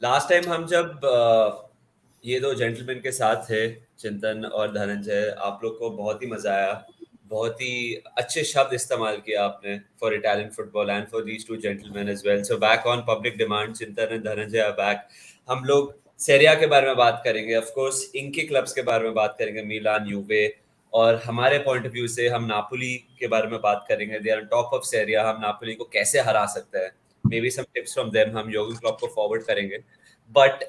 Last time हम जब ये दो जेंटलमैन के साथ थे, चिंतन और धनंजय, आप लोग को बहुत ही मजा आया, बहुत ही अच्छे शब्द इस्तेमाल किया आपने for Italian football and for these two gentleman as well. So back on public demand, Chintan and Dhananjay are back. हम लोग सेरिया के बारे में बात करेंगे, ऑफ कोर्स इनके क्लब्स के बारे में बात करेंगे, मिलान, यूवे, और हमारे पॉइंट ऑफ व्यू से हम नापोली के बारे में बात करेंगे. They are top of Serie, हम नापोली को कैसे हरा सकते हैं, maybe some tips from them हम योर्गन क्लॉप को फॉरवर्ड करेंगे. But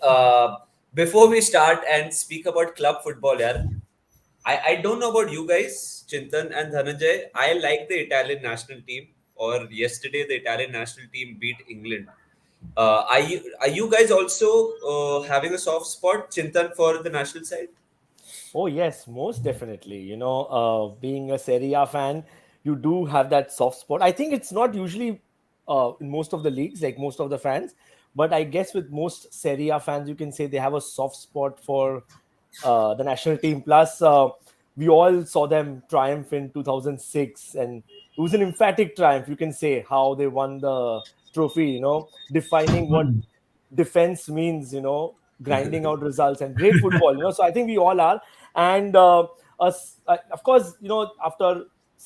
before we start and speak about club football, यार, I don't know about you guys, Chintan and Dhananjay. I like the Italian national team, or yesterday the Italian national team beat England. Are you guys also having a soft spot, Chintan, for the national side? Oh yes, most definitely. Being a Serie A fan, you do have that soft spot. I think it's not usually in most of the leagues, like most of the fans, but I guess with most Serie A fans, you can say they have a soft spot for the national team. Plus, we all saw them triumph in 2006, and it was an emphatic triumph. You can say how they won the trophy. Defining what defense means. Grinding out results and great football. So I think we all are. And of course, after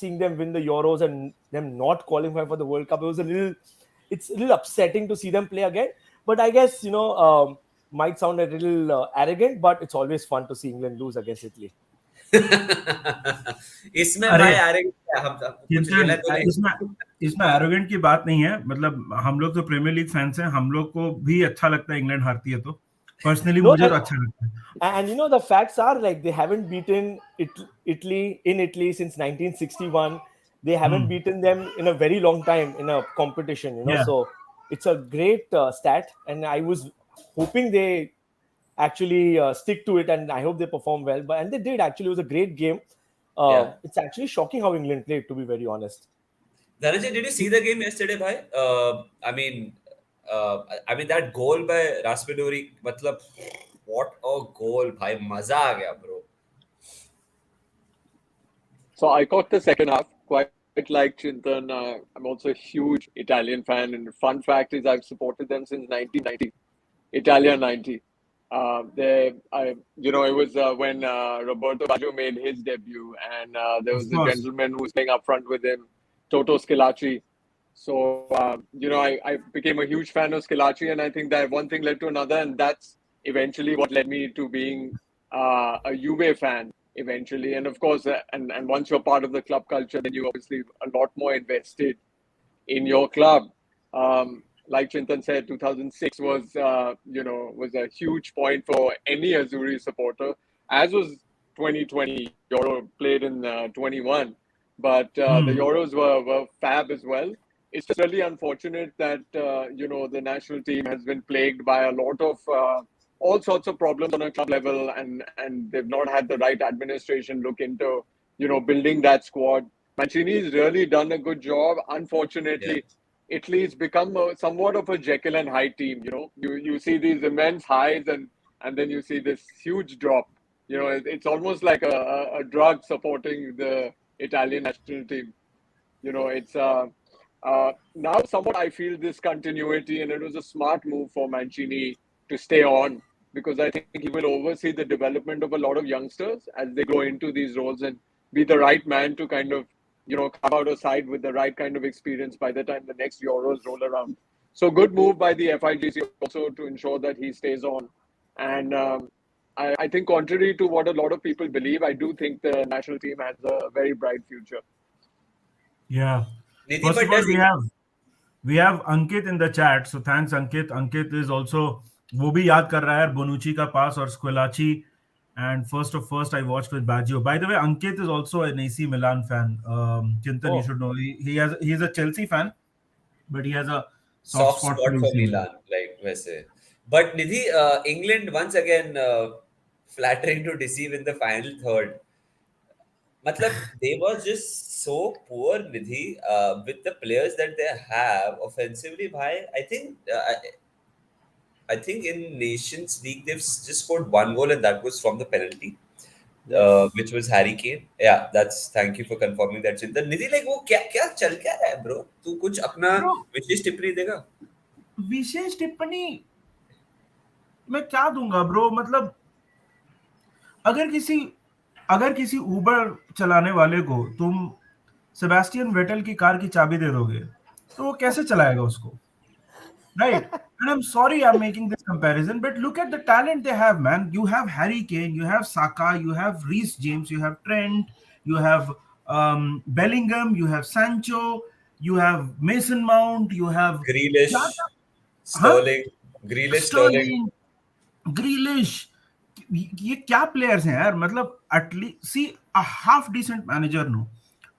seeing them win the Euros and them not qualify for the World Cup, it's a little upsetting to see them play again. But I guess might sound a little arrogant, but it's always fun to see England lose against Italy. इसमें अरे भाई arrogant हम कुछ लेना तो नहीं. इसमें arrogant की बात नहीं है. मतलब हम लोग तो प्रीमियर लीग फैंस हैं, हम लोग को भी अच्छा लगता है इंग्लैंड हारती है तो पर्सनली मुझे तो अच्छा लगता है. And the facts are like they haven't beaten Italy since 1961. They haven't beaten them in a very long time in a competition. Yeah. So it's a great stat, and I was hoping they actually stick to it, and I hope they perform well. And they did actually. It was a great game. Yeah. It's actually shocking how England played, to be very honest. Dhananjay, did you see the game yesterday, bhai? I mean that goal by Raspadori, matlab, what a goal, bhai, maza aa gaya, bro. So I caught the second half, quite like Chintan. I'm also a huge Italian fan, and fun fact is I've supported them since 1990, Italia 90. It was when Roberto Baggio made his debut, and there was Of a course. gentleman who was playing up front with him, Toto Schillaci. So, I became a huge fan of Schillaci, and I think that one thing led to another, and that's eventually what led me to being a Juve fan eventually. And of course, and once you're part of the club culture, then you obviously a lot more invested in your club. Like Chintan said, 2006 was a huge point for any Azzurri supporter, as was 2020. Euro played in 21, but the Euros were fab as well. It's just really unfortunate that the national team has been plagued by a lot of all sorts of problems on a club level, and they've not had the right administration look into building that squad. Mancini's really done a good job. Unfortunately, Italy's become somewhat of a Jekyll and Hyde team. You see these immense highs and then you see this huge drop. It's almost like a drug supporting the Italian national team. It's now somewhat I feel this continuity, and it was a smart move for Mancini to stay on, because I think he will oversee the development of a lot of youngsters as they grow into these roles and be the right man to kind of carve out a side with the right kind of experience by the time the next Euros roll around. So good move by the FIGC also to ensure that he stays on. And I think contrary to what a lot of people believe, I do think the national team has a very bright future. Yeah. Nidhi, First but of all, does we have Ankit in the chat, so thanks Ankit. Ankit is also वो भी याद कर रहा है बोनुcci का पास और Squillaci, and first I watched with Baggio. By the way, Ankit is also an AC Milan fan. Chintan, you should know he's a Chelsea fan, but he has a soft spot for AC Milan, like वैसे. But Nidhi, England once again flattering to deceive in the final third. Matlab, they were just so poor, Nidhi, with the players that they have offensively. Bhai, I think in Nations League they've just scored one goal, and that was from the penalty, which was Harry Kane. Yeah, thank you for confirming that, Chintan. Nidhi, like वो क्या चल क्या रहा है, bro? तू कुछ अपना Bro, विशेष टिप्पणी देगा? विशेष टिप्पणी मैं क्या दूंगा ब्रो, मतलब अगर किसी उबर चलाने वाले को तुम सेबेस्टियन वेटल की कार की चाबी दे दोगे तो वो कैसे चलाएगा उसको, right? And I'm sorry I'm making this comparison, but look at the talent they have, man. You have Harry Kane, you have Saka, you have Reece James, you have Trent, you have Bellingham, you have Sancho, you have Mason Mount, you have Grealish, क्या हाँ Sterling, Grealish, Sterling. Sterling, Grealish, ये क्या players हैं यार, मतलब at least see a half decent manager no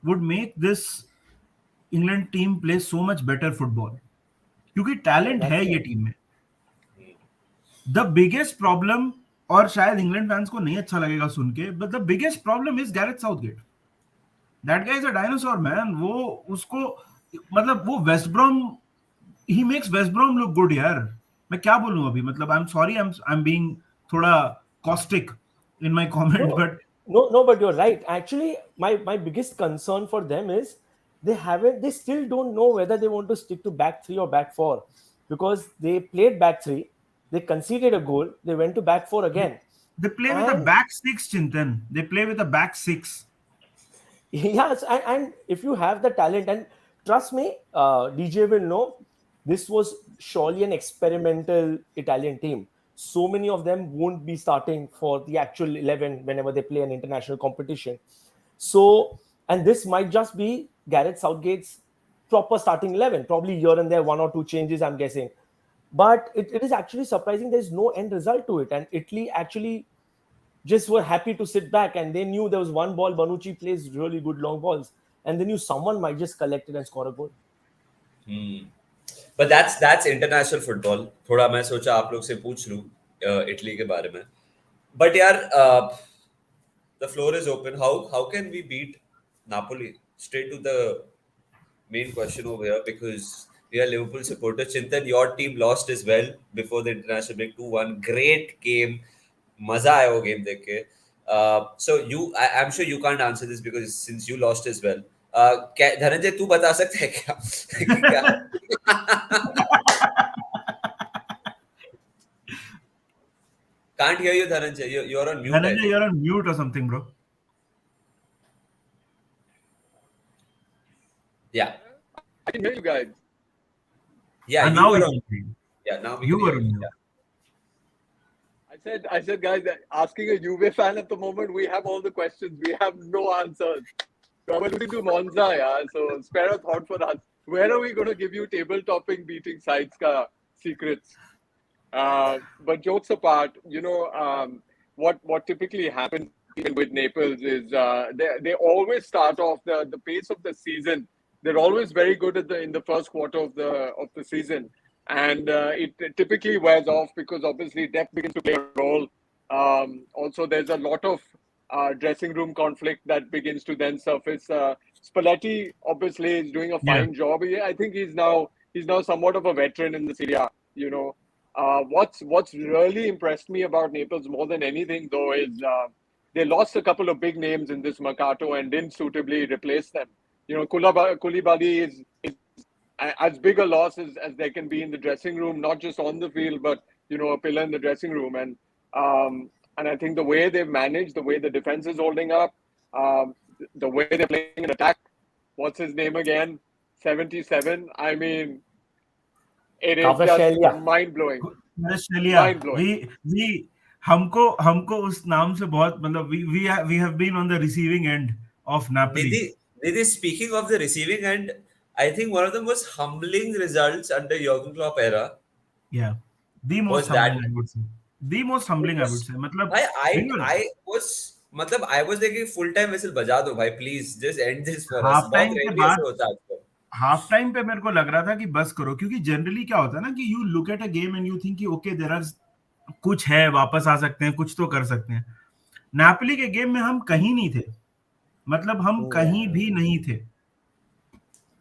would make this England team play so much better football, क्योंकि talent है ये टीम में। द बिगेस्ट प्रॉब्लम, और शायद इंग्लैंड फैंस को नहीं अच्छा लगेगा सुन के, but the biggest problem is Gareth Southgate. That guy is a dinosaur man. वो उसको मतलब वो West Brom, he makes West Brom look good यार। मैं क्या बोलूं अभी, मतलब I am sorry, I am being थोड़ा caustic in my comment, but no, but you're right. Actually, my biggest concern for them is they still don't know whether they want to stick to back three or back four, because they played back three, they conceded a goal, they went to back four again. they play with a back six, Chintan. They play with a back six. Yes, and if you have the talent, and trust me, DJ will know, this was surely an experimental Italian team. So many of them won't be starting for the actual 11 whenever they play an international competition. So, and this might just be Gareth Southgate's proper starting 11, probably here and there, one or two changes, I'm guessing. But it is actually surprising there's no end result to it. And Italy actually just were happy to sit back, and they knew there was one ball. Bonucci plays really good long balls, and they knew someone might just collect it and score a goal. But that's international football. थोड़ा मैं सोचा आप लोग से पूछ लूं Italy के बारे में. But यार, the floor is open. How can we beat Napoli? Straight to the main question over here, because we are Liverpool supporters. Chintan, your team lost as well before the international break 2-1. Great game. मजा आया वो game देख के. So I'm sure you can't answer this because since you lost as well. Dhananjay तू बता सकते हैं क्या? Can't hear you, Dhananjay. You're on mute. Dhananjay, you're on mute or something, bro. Yeah. I can hear you guys. Yeah, and you now were we on. can hear you. Yeah, now we You can were hear on you. mute. Yeah. I said, guys, asking a Juve fan at the moment, we have all the questions. We have no answers. So we're losing to Monza, yeah. So spare a thought for us. Where are we going to give you table-topping beating sides ka secrets? But jokes apart, what typically happens even with Naples is they always start off the pace of the season. They're always very good in the first quarter of the season. And it typically wears off because obviously depth begins to play a role. Also, there's a lot of dressing room conflict that begins to then surface. Spalletti obviously is doing a fine job. I think he's now somewhat of a veteran in the Serie A. What's really impressed me about Naples more than anything, though, is they lost a couple of big names in this mercato and didn't suitably replace them. Koulibaly is as big a loss as there can be in the dressing room, not just on the field, but a pillar in the dressing room. And I think the way they've managed, the way the defense is holding up, the way they're playing in attack. What's his name again? 77. I mean, it is just mind blowing. Mind blowing. We हमको उस नाम से बहुत मतलब we have been on the receiving end of Napoli. Nidhi, speaking of the receiving end, I think one of the most humbling results under Jurgen Klopp era. Yeah, the most humbling, I would say. The most humbling, I would say. मतलब I was thinking full time whistle बजा दो भाई, please just end this for us. Half time के बाद half time पे मेरे को लग रहा था कि बस करो, क्योंकि जनरली क्या होता है ना कि you look at a game and you think कि ओके देयर आर कुछ है, वापस आ सकते हैं, कुछ तो कर सकते हैं. नापोली के गेम में हम कहीं नहीं थे, मतलब हम कहीं भी नहीं थे.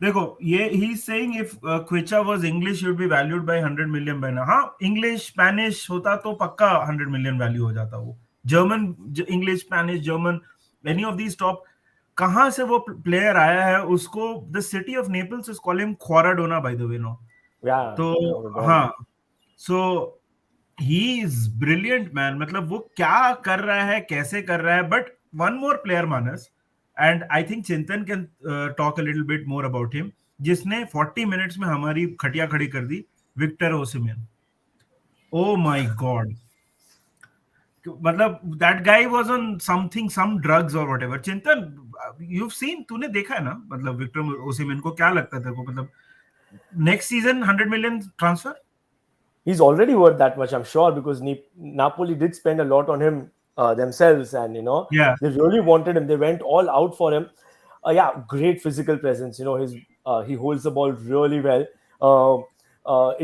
देखो ये he is saying if Kvicha was English should be valued by 100 million by now. हाँ, इंग्लिश स्पेनिश होता तो पक्का 100 मिलियन वैल्यू हो जाता. वो German, English, Spanish, German, any of these top. कहां से वो प्लेयर आया है, उसको the city of Naples is calling him Quaradona by the way, no. तो हाँ, so he is brilliant man. मतलब वो क्या कर रहा है, कैसे कर रहा है. But one more player Manas, and I think Chintan can talk a little bit more about him, जिसने 40 मिनट्स में हमारी खटिया खड़ी कर दी. Victor Osimhen. Oh my God. मतलब that guy was on something, some drugs और whatever. Chintan, you have seen, तूने देखा है ना मतलब विक्टर ओसिमेन को. क्या लगता है तेरे को मतलब next season 100 million transfer? He's already worth that much, I'm sure, because Napoli did spend a lot on him themselves, and या. they really wanted him. They went all out for him. Yeah, great physical presence. His he holds the ball really well.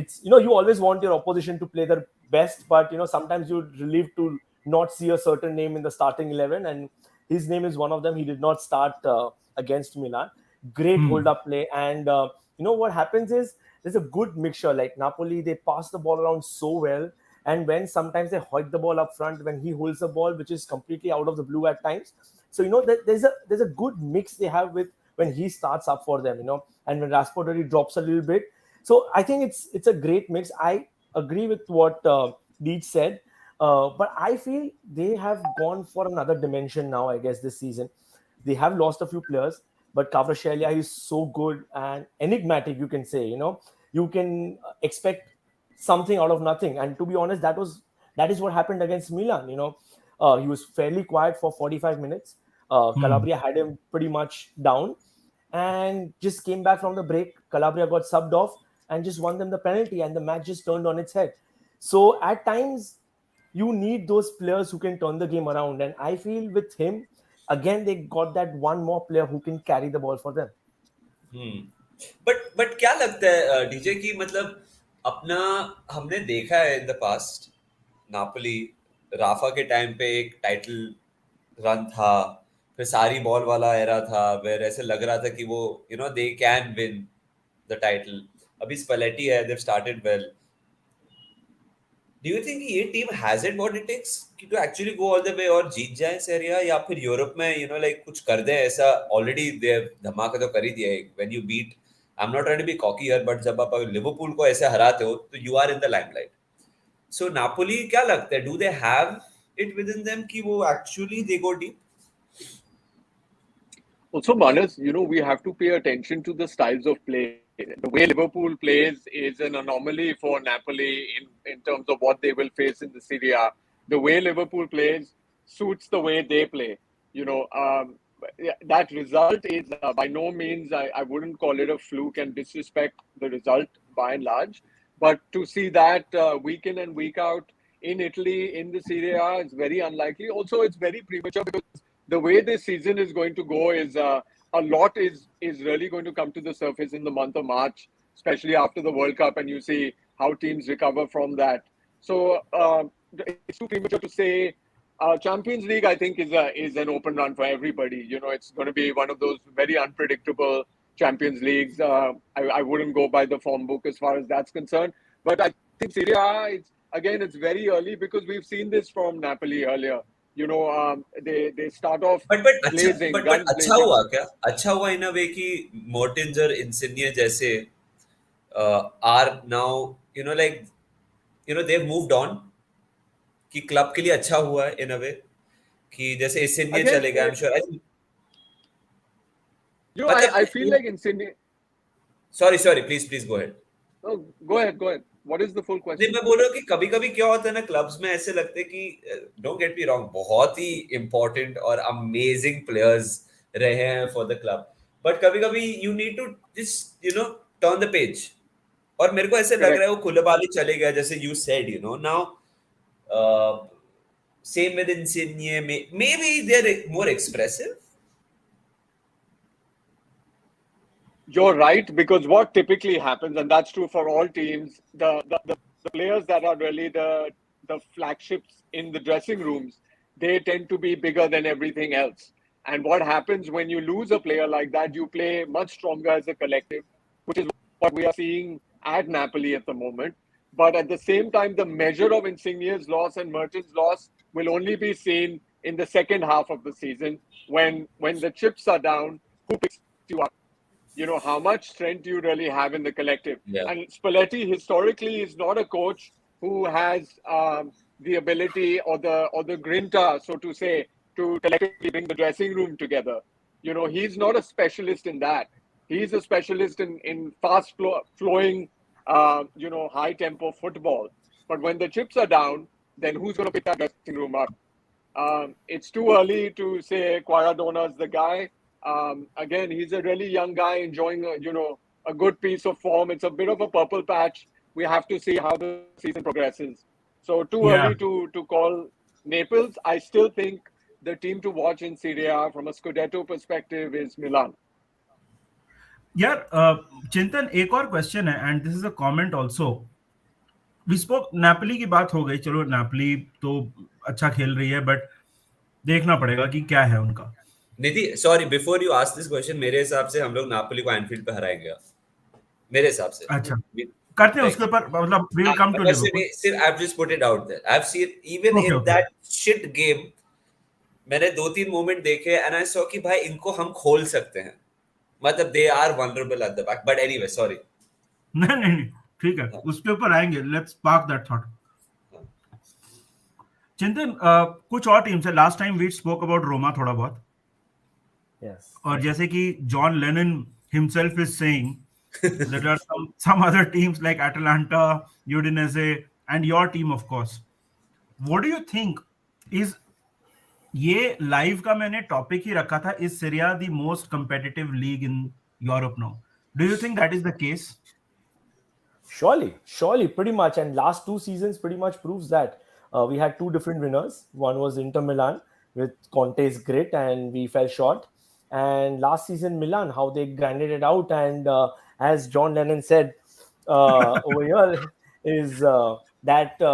It's you always want your opposition to play their best, but sometimes you're relieved to not see a certain name in the starting 11, and his name is one of them. He did not start against Milan. Great hold up play, and what happens is there's a good mixture. Like Napoli, they pass the ball around so well, and when sometimes they hoik the ball up front when he holds the ball, which is completely out of the blue at times. So there's a good mix they have with when he starts up for them, and when Raspadori drops a little bit. So I think it's a great mix. I agree with what Deej said, but I feel they have gone for another dimension now. I guess this season they have lost a few players, but Kvaratskhelia is so good and enigmatic. You can say, you can expect something out of nothing. And to be honest, that is what happened against Milan. He was fairly quiet for 45 minutes. Calabria had him pretty much down, and just came back from the break. Calabria got subbed off and just won them the penalty, and the match just turned on its head. So at times, you need those players who can turn the game around. And I feel with him, again, they got that one more player who can carry the ball for them. But क्या लगता है DJ की मतलब अपना हमने देखा है in the past Napoli Rafa के टाइम पे एक टाइटल रन था फिर सारी बॉल वाला एरा था वेर ऐसे लग रहा था कि वो they can win the title अभी स्पेलेटी है they started well do you think ये team has it what it takes कि to actually go all the way और जीत जाए सेरिया या फिर यूरोप में लाइक कुछ कर दे ऐसा ऑलरेडी दे धमाका तो कर ही दिया है when you beat I am not trying to be cocky here but जब आप लिवरपूल को ऐसे हराते हो तो you are in the limelight so Napoli क्या लगता है do they have it within them कि वो actually they go deep Also, Manas, we have to pay attention to the styles of play. The way Liverpool plays is an anomaly for Napoli in terms of what they will face in the Serie A. The way Liverpool plays suits the way they play. That result is by no means, I wouldn't call it a fluke and disrespect the result by and large. But to see that week in and week out in Italy, in the Serie A, is very unlikely. Also, it's very premature because the way this season is going to go is a lot is really going to come to the surface in the month of March, especially after the World Cup, and you see how teams recover from that. So it's too premature to say. Champions League, I think, is an open run for everybody. It's going to be one of those very unpredictable Champions Leagues. I wouldn't go by the form book as far as that's concerned. But I think Serie A, it's very early because we've seen this from Napoli earlier. They start off blazing, guns अच्छा blazing. हुआ क्या अच्छा हुआ इन अ वे कि मोर्टिन्स और Insigne जैसे are now like they moved on कि club के लिए अच्छा हुआ है इन अ वे कि जैसे इंसिनियर Again, चले गए I am sure I feel like Insigne. Sorry please go ahead Oh, go ahead. What is the full नहीं question? मैं बोल रहा हूँ कि कभी कभी क्या होता है ना क्लब्स में ऐसे लगते हैं कि डोंट गेट मी रॉन्ग बहुत ही इंपॉर्टेंट और अमेजिंग प्लेयर्स रहे हैं फॉर द क्लब बट कभी कभी you need to just turn the page और मेरे को ऐसे लग Correct. रहा है वो कुलबाली चले गया जैसे you said now same with Insigne maybe they are more expressive You're right, because what typically happens, and that's true for all teams, the players that are really the flagships in the dressing rooms, they tend to be bigger than everything else. And what happens when you lose a player like that, you play much stronger as a collective, which is what we are seeing at Napoli at the moment. But at the same time, the measure of Insigne's loss and Mertens' loss will only be seen in the second half of the season when the chips are down, who picks you up? How much strength you really have in the collective. Yeah. And Spalletti historically is not a coach who has the ability or the grinta, so to say, to collectively bring the dressing room together. He's not a specialist in that. He's a specialist in flowing, high tempo football. But when the chips are down, then who's going to pick that dressing room up? It's too early to say Quaradona's the guy. Again, he's a really young guy enjoying a good piece of form. It's a bit of a purple patch. We have to see how the season progresses. So too Yeah. early to call Naples. I still think the team to watch in Serie A from a Scudetto perspective is Milan. यार चिंतन एक और question है and this is a comment also we spoke Napoli की बात हो गई चलो नेपोली तो अच्छा खेल रही है बट देखना पड़ेगा कि क्या है उनका Nidhi sorry before you ask this question मेरे हिसाब से हम लोग नापोली को एनफील्ड पे हराएंगे मेरे हिसाब से अच्छा करते हैं उसके ऊपर मतलब we will come to Liverpool सिर्फ I have just put it out there I have seen even in that shit game मैंने 2-3 मोमेंट देखे एंड आई सॉ कि भाई इनको हम खोल सकते हैं मतलब they are vulnerable at the back but anyway sorry नहीं ठीक है उसके ऊपर आएंगे लेट्स पार्क दैट थॉट चिंतन कुछ और टीम्स है last time we spoke about Roma थोड़ा बहुत Yes. और जैसे कि John Lennon himself is saying there are some other teams like Atalanta, Udinese and your team of course. What do you think is ये live का मैंने topic ही रखा था is Syria the most competitive league in Europe now do you think that is the case Surely, pretty much. And last 2 seasons pretty much proves that. We had 2 different winners. One was Inter Milan with Conte's grit, and we fell short. And last season, Milan, how they grinded it out. And as John Lennon said over here, is that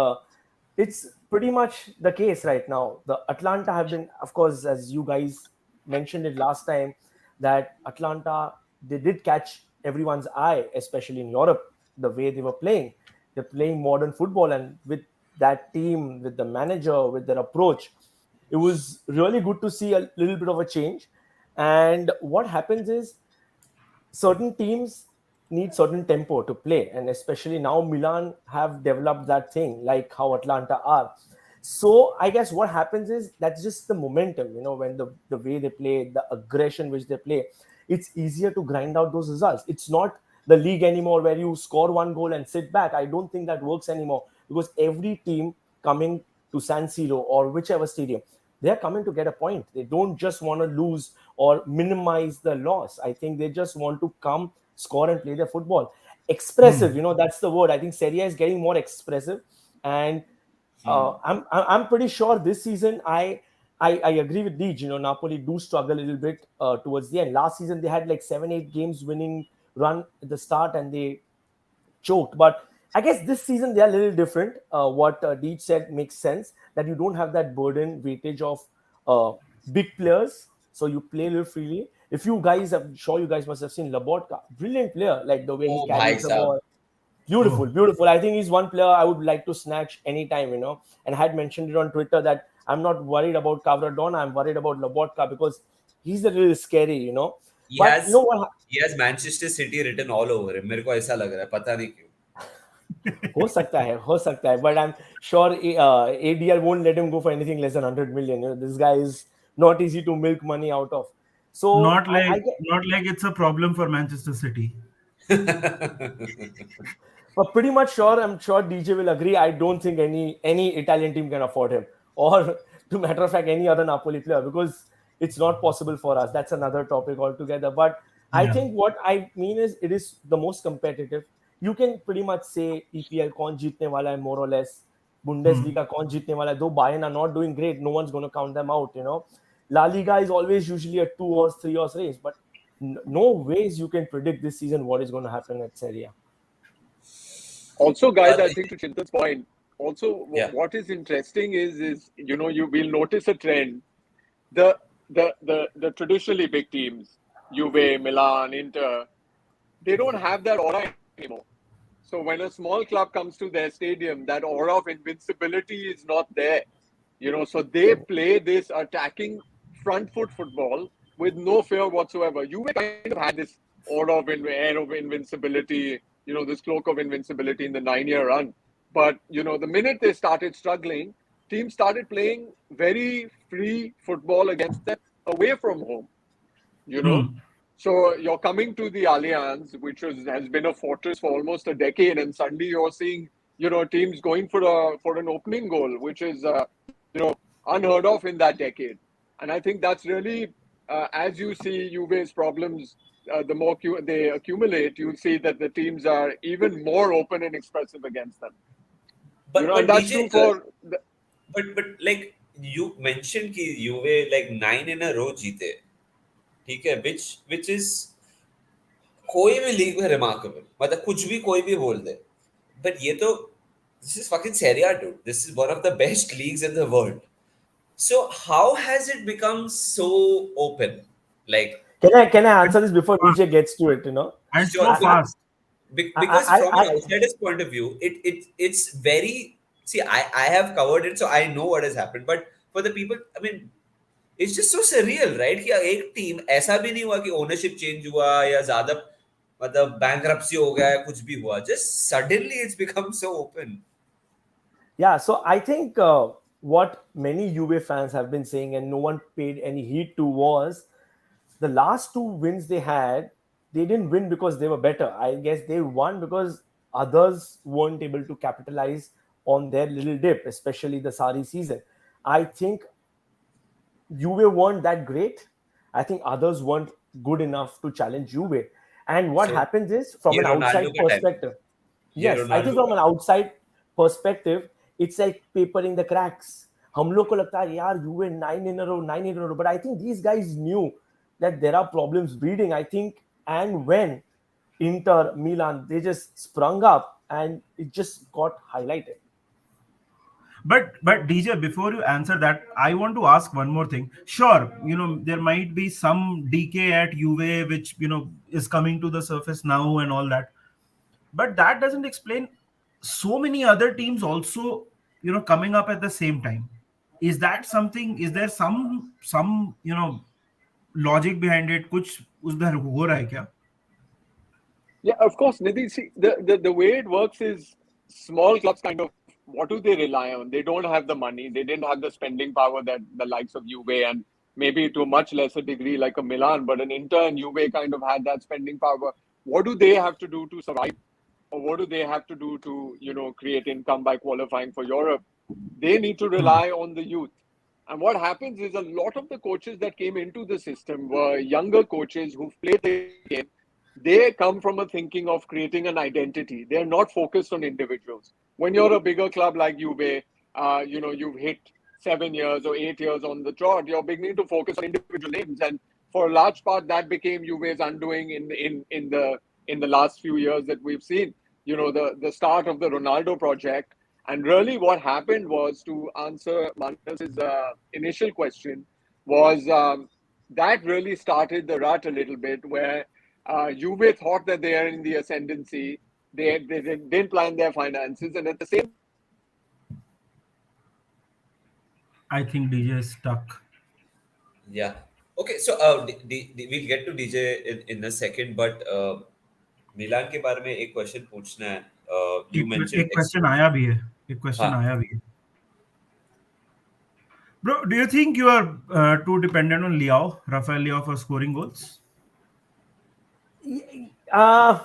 it's pretty much the case right now. The Atlanta have been, of course, as you guys mentioned it last time, that Atlanta, they did catch everyone's eye, especially in Europe, the way they were playing. They're playing modern football, and with that team, with the manager, with their approach, it was really good to see a little bit of a change. And what happens is certain teams need certain tempo to play, and especially now Milan have developed that thing like how Atlanta are. So I guess what happens is that's just the momentum, when the way they play, the aggression which they play, it's easier to grind out those results. It's not the league anymore where you score 1 goal and sit back. I don't think that works anymore, because every team coming to San Siro or whichever stadium, they're coming to get a point. They don't just want to lose or minimize the loss. I think they just want to come, score and play their football. Expressive, that's the word. I think Serie A is getting more expressive, and I'm pretty sure this season I agree with Deej. Napoli do struggle a little bit towards the end. Last season they had like 7-8 games winning run at the start and they choked. But I guess this season they are a little different. What Deej said makes sense, that you don't have that burden weightage of big players, so you play a little freely. If you guys, I'm sure you guys must have seen Lobotka, brilliant player, like the way he carries the ball. Beautiful. I think he's one player I would like to snatch anytime, and I had mentioned it on Twitter that I'm not worried about Kvara, I'm worried about Lobotka because he's a little scary, He but has, you know what? He has Manchester City written all over him. मेरे को ऐसा लग रहा है, पता नहीं क्यों. हो सकता है, but I'm sure ADL won't let him go for anything less than 100 million. This guy is not easy to milk money out of. So not like it's a problem for Manchester City. But pretty much sure, I'm sure DJ will agree. I don't think any Italian team can afford him, or to matter of fact, any other Napoli player, because it's not possible for us. That's another topic altogether. But I think what I mean is it is the most competitive. You can pretty much say EPL kaun jeetne wala hai, more or less. Bundesliga kaun jeetne wala hai. Though Bayern are not doing great, no one's going to count them out. La Liga is always usually a 2 or 3 horse race, but no ways you can predict this season what is going to happen at Serie A. Also, guys, I think to Chintan's point, what is interesting is you will notice a trend. The traditionally big teams, Juve, Milan, Inter, they don't have that aura anymore. So when a small club comes to their stadium, that aura of invincibility is not there. So they play this attacking front foot football with no fear whatsoever. Juve kind of had this aura of invincibility, this cloak of invincibility in the 9-year run. But the minute they started struggling, teams started playing very free football against them away from home. You know, Hmm. so you're coming to the Allianz, which has been a fortress for almost a decade, and suddenly you're seeing teams going for an opening goal, which is unheard of in that decade. And I think that's really as you see Juve's problems, the more they accumulate, you'll see that the teams are even more open and expressive against them. And But that's DJ, true for but like you mentioned कि Juve like 9 in a row जीते, ठीक है, which is कोई भी league में remarkable, मतलब कुछ भी कोई भी बोल दे, but ये तो this is fucking Serie A, dude. This is one of the best leagues in the world. So how has it become so open? Like, Can I And answer this before fast. DJ gets to it? And sure, so fast. because I, from I, an outsider's point of view, it's very, see, I have covered it, so I know what has happened. But for the people, I mean, it's just so surreal, right? कि एक team ऐसा भी नहीं हुआ कि ownership change हुआ या ज्यादा मतलब बैंक्रप्सी हो गया या कुछ भी हुआ. Just suddenly it's become so open. yeah, so I think what many Juve fans have been saying and no one paid any heed to was the last two wins they had, they didn't win because they were better. I guess they won because others weren't able to capitalize on their little dip, especially the Sari season. I think Juve weren't that great. I think others weren't good enough to challenge Juve. And what So happens is, from ये an Ronaldo outside का time, perspective, ये yes, I think Ronaldo from का. an outside perspective, it's like papering the cracks. हम लोग को लगता है यार यूवे 9 in a row, but I think these guys knew that there are problems breeding. I think, and when Inter Milan they just sprung up and it just got highlighted. But DJ, before you answer that, I want to ask one more thing. Sure, there might be some decay at Juve, which is coming to the surface now and all that. But that doesn't explain so many other teams also, coming up at the same time. Is that something? Is there some logic behind it? कुछ उधर हो रहा है क्या? Yeah, of course, Nidhi. See, the way it works is small clubs kind of, what do they rely on? They don't have the money. They didn't have the spending power that the likes of Juve and maybe to a much lesser degree like a Milan, but an Inter and Juve kind of had that spending power. What do they have to do to survive? Or what do they have to do to, create income by qualifying for Europe? They need to Hmm. rely on the youth. And what happens is a lot of the coaches that came into the system were younger coaches who've played the game. They come from a thinking of creating an identity. They're not focused on individuals. When you're a bigger club like Juve, you've hit 7 years or 8 years on the trot, you're beginning to focus on individual names. And for a large part, that became Juve's undoing in the last few years that we've seen. The start of the Ronaldo project. And really, what happened was, to answer Manas's initial question, was that really started the rut a little bit, where Juve thought that they are in the ascendancy. They didn't plan their finances, and at the same I think DJ is stuck. Yeah. Okay, so we'll get to DJ in a second, but मिलान के बारे में एक question पूछना है. You mentioned एक question आया भी है. एक क्वेश्चन हाँ. आया भी है. Bro, do you think you are too dependent on Rafael Leao for scoring goals? Uh,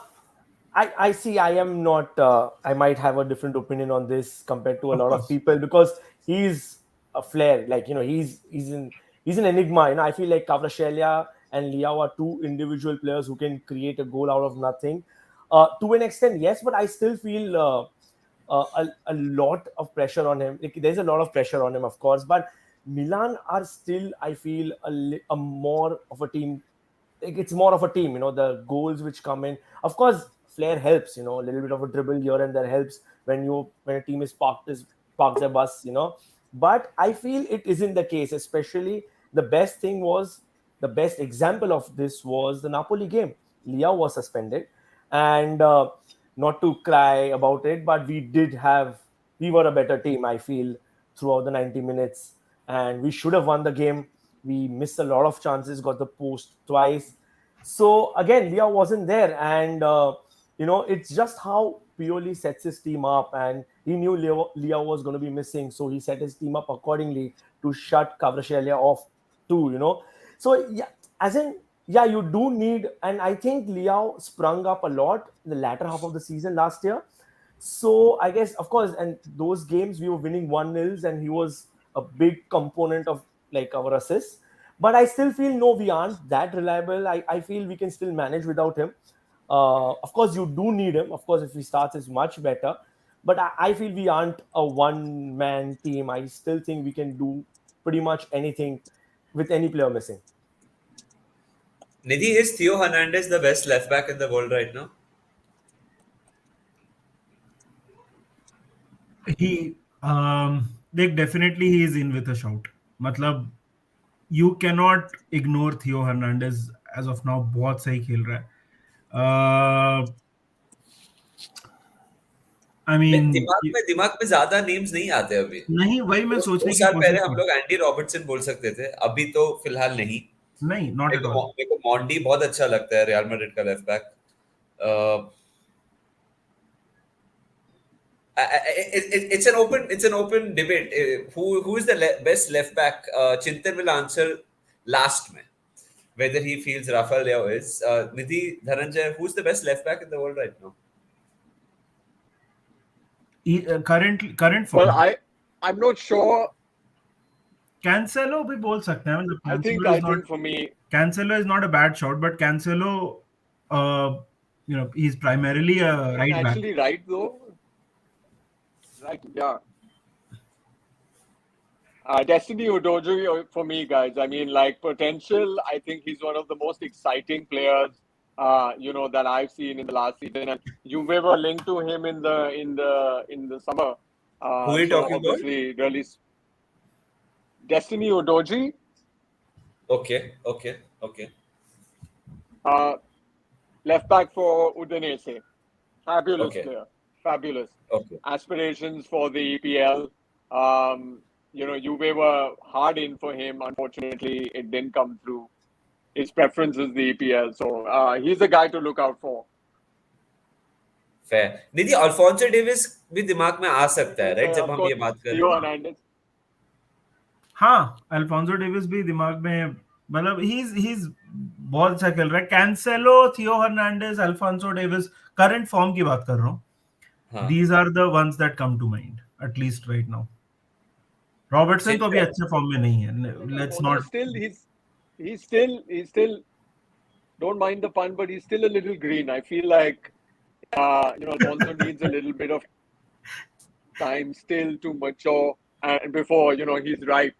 I see. I am not. I might have a different opinion on this compared to a Of lot of course. people because he's a flair. Like he's an enigma. I feel like Kvaratskhelia and Liao are two individual players who can create a goal out of nothing. To an extent, yes, but I still feel a lot of pressure on him. Like, there's a lot of pressure on him, of course, but Milan are still, I feel, a more of a team. Like, it's more of a team, the goals which come in. Of course, flair helps, a little bit of a dribble here and there helps when a team is parked their bus, But I feel it isn't the case, especially the best example of this was the Napoli game. Leao was suspended, and not to cry about it, but we were a better team, I feel, throughout the 90 minutes, and we should have won the game. We missed a lot of chances, got the post twice. So again, Leao wasn't there, and it's just how purely sets his team up, and he knew Leo was going to be missing, so he set his team up accordingly to shut Kvaratskhelia off too, So yeah, as in, yeah, you do need, and I think Leo sprung up a lot in the latter half of the season last year. So I guess, of course, and those games we were winning 1-0, and he was a big component of like our assists. But I still feel no, we aren't that reliable. I feel we can still manage without him. Of course, you do need him. Of course, if he starts, it's much better. But I feel we aren't a one-man team. I still think we can do pretty much anything with any player missing. Nidhi, is Theo Hernandez the best left back in the world right now? He, definitely he is in with a shout. Matlab, you cannot ignore Theo Hernandez as of now. बहुत सही खेल रहा है. I mean, दिमाग में ज्यादा names नहीं आते अभी. नहीं, वही मैं सोचने 2 की साल कोशिश पहले हम लोग एंडी रॉबर्टसन बोल सकते थे, अभी तो फिलहाल नहीं. नहीं, नॉट एट ऑल. मेरे को मॉन्डी बहुत अच्छा लगता है, रियल मैड्रिड का left back. It's an open debate. Who is the best left back? Chintan will answer last में, whether he feels Rafael Leo is. Nidhi, Dhananjay, who's the best left back in the world right now? Current form. Well, I'm not sure. Cancelo भी बोल सकते हैं. I think for me, Cancelo is not a bad shot, but Cancelo, he's primarily a right back. Actually, right though. Right, yeah. Destiny Udogie for me, guys. I mean, like potential. I think he's one of the most exciting players, that I've seen in the last season. And Juve were linked to him in the summer. Who are you talking about? Really, Destiny Udogie. Okay. Left back for Udinese. Fabulous player. Fabulous. Okay. Aspirations for the EPL. Juve were hard in for him. Unfortunately, it didn't come through. His preference is the EPL. So he's a guy to look out for. Fair. Nidhi, Alphonso Davies भी दिमाग में आ सकता है, right? जब हम ये बात कर रहे हैं. हाँ, Alphonso Davies भी दिमाग में, मतलब he's बहुत अच्छा खेल रहा है. Cancelo, Theo Hernandez, Alphonso Davies, current form की बात कर रहा हूँ. These are the ones that come to mind, at least right now. Robertson तो अभी अच्छे फॉर्म में नहीं है. Let's not. He's still. Don't mind the pun, but he's still a little green. I feel like, Alfonso needs a little bit of time still to mature, and before he's ripe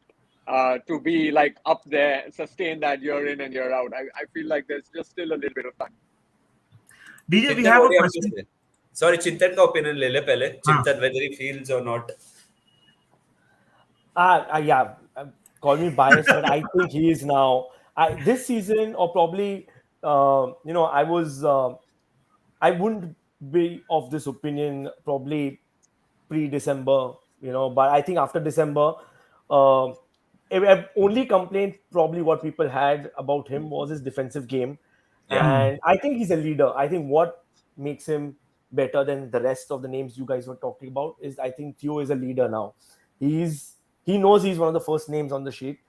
to be like up there, sustain that year in and year out. I feel like there's just still a little bit of time. DJ, we have a question. Sorry, Chintan का opinion ले ले पहले. Chintan, whether he feels or not. Yeah, call me biased, but I think he is now. This season, or probably, I wouldn't be of this opinion probably pre-December, but I think after December, only complaint probably what people had about him was his defensive game. And I think he's a leader. I think what makes him better than the rest of the names you guys were talking about is I think Theo is a leader now. He knows he's one of the first names on the sheet.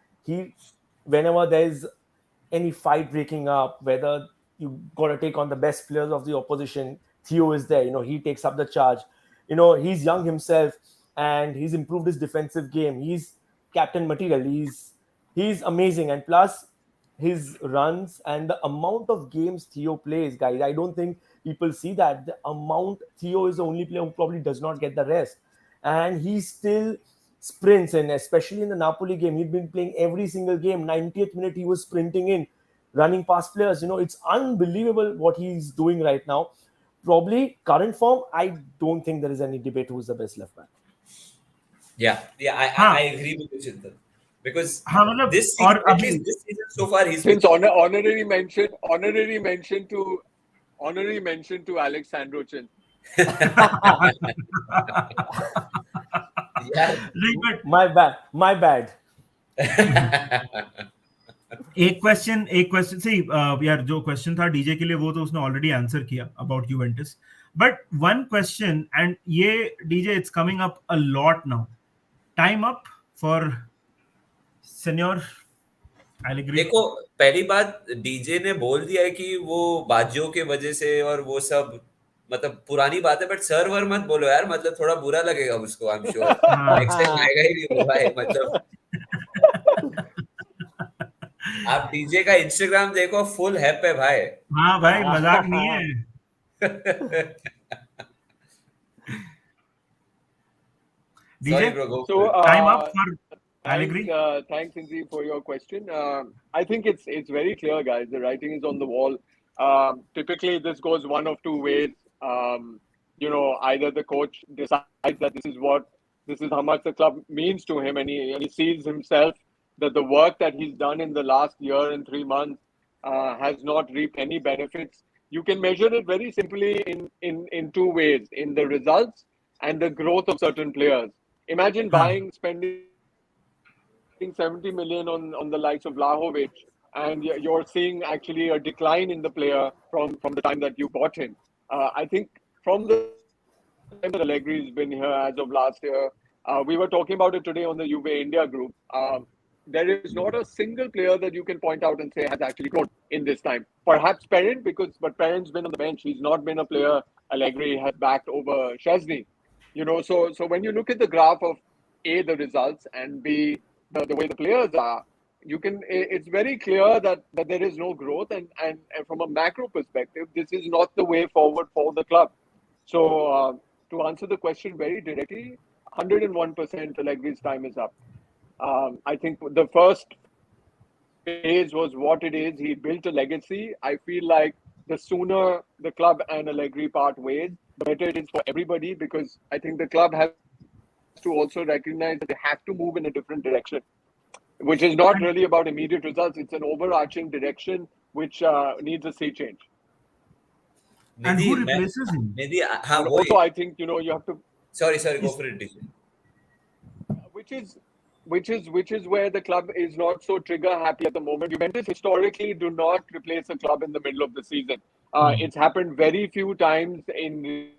Whenever there's any fight breaking up, whether you got to take on the best players of the opposition, Theo is there. He takes up the charge. He's young himself, and he's improved his defensive game. He's captain material. He's amazing, and plus his runs and the amount of games Theo plays, guys. I don't think people see that. The amount, Theo is the only player who probably does not get the rest, and he still sprints in, especially in the Napoli game. He'd been playing every single game. 90th minute, he was sprinting in, running past players. It's unbelievable what he's doing right now. Probably current form, I don't think there is any debate who's the best left back. Yeah, I agree with you, Chintan. Because this season so far, he's since honorary mention to Alexandro Chin. Yeah. My bad. एक question सी यार, जो question था DJ के लिए वो तो उसने already answer किया about Juventus. But one question, and ye DJ, it's coming up a lot now. Time up for Senor Allegri. देखो, पहली बात डीजे ने बोल दिया है कि वो बाजियों के वजह से और वो सब, मतलब पुरानी बात है, बट सर वर मत बोलो यार, मतलब थोड़ा बुरा लगेगा उसको, आई एम श्योर। हाँ नेक्स्ट टाइम आएगा ही नहीं वो भाई, मतलब आप डीजे का इंस्टाग्राम देखो, फुल हैप है भाई। हाँ भाई, मजाक नहीं है sorry DJ. Bro, go So, Time up for thanks, Allegri. thanks, Inzi, for your question. I think it's very clear, guys. The writing is on the wall. Typically, this goes one of two ways. Either the coach decides that this is how much the club means to him, and he sees himself that the work that he's done in the last year and 3 months has not reaped any benefits. You can measure it very simply in two ways: in the results and the growth of certain players. Imagine हाँ spending 70 million on the likes of Vlahovic, and you're seeing actually a decline in the player from the time that you bought him. I think from the time that Allegri's been here as of last year, we were talking about it today on the Juve India group. There is not a single player that you can point out and say has actually grown in this time. Perhaps Perrin, but Perrin's been on the bench. He's not been a player Allegri has backed over Chesney. So when you look at the graph of A, the results, and B, the way the players are, it's very clear that there is no growth, and from a macro perspective, this is not the way forward for the club. So to answer the question very directly, 101% Allegri's time is up. I think the first phase was what it is. He built a legacy. I feel like the sooner the club and Allegri part ways, the better it is for everybody, because I think the club has to also recognize that they have to move in a different direction, which is not really about immediate results. It's an overarching direction which needs a sea change. and Nidhi who मैं replaces him? निधि हाँ And वही, also, I think you have to, sorry go Is for it DJ. which is where the club is not so trigger happy at the moment. Juventus historically do not replace a club in the middle of the season. It's happened very few times in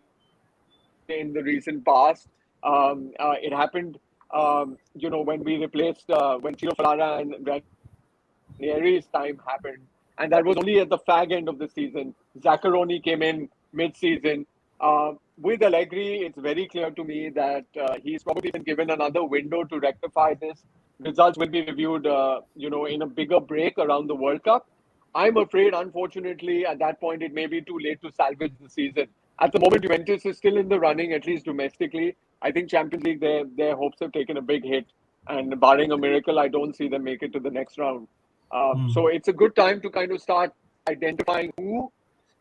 the recent past. It happened, when we replaced when Chino Ferrara and Ranieri's time happened, and that was only at the fag end of the season. Zaccaroni came in mid-season. With Allegri, it's very clear to me that he's probably been given another window to rectify this. Results will be reviewed, in a bigger break around the World Cup. I'm afraid, unfortunately, at that point, it may be too late to salvage the season. At the moment, Juventus is still in the running, at least domestically. I think Champions League, their hopes have taken a big hit. And barring a miracle, I don't see them make it to the next round. So it's a good time to kind of start identifying who.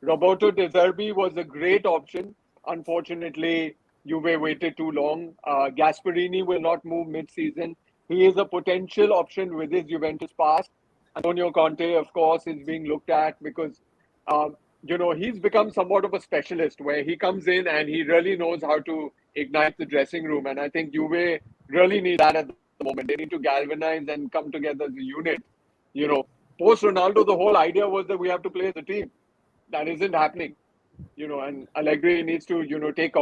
Roberto De Zerbi was a great option. Unfortunately, Juve waited too long. Gasperini will not move mid-season. He is a potential option with his Juventus past. Antonio Conte, of course, is being looked at because, he's become somewhat of a specialist where he comes in and he really knows how to ignite the dressing room. And I think Juve really need that at the moment. They need to galvanize and come together as a unit. Post Ronaldo, the whole idea was that we have to play as a team. That isn't happening. And Allegri needs to, take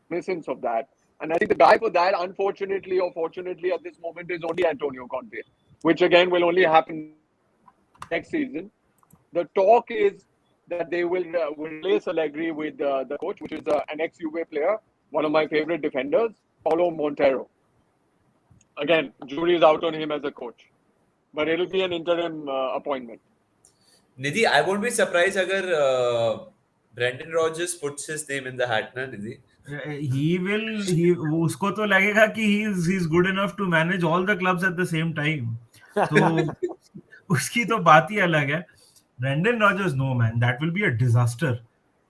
cognizance of that. And I think the guy for that, unfortunately or fortunately at this moment, is only Antonio Conte, which again will only happen next season. The talk is that they will replace Allegri with the coach, which is an ex-Juve player, one of my favorite defenders, Paulo Montero. Again, jury is out on him as a coach, but it'll be an interim appointment. Nidhi, I won't be surprised अगर Brendan Rodgers puts his name in the hat ना निधि। उसको तो लगेगा कि he's good enough to manage all the clubs at the same time. तो उसकी तो बात ही अलग है. Brendan Rodgers, no man, that will be a disaster.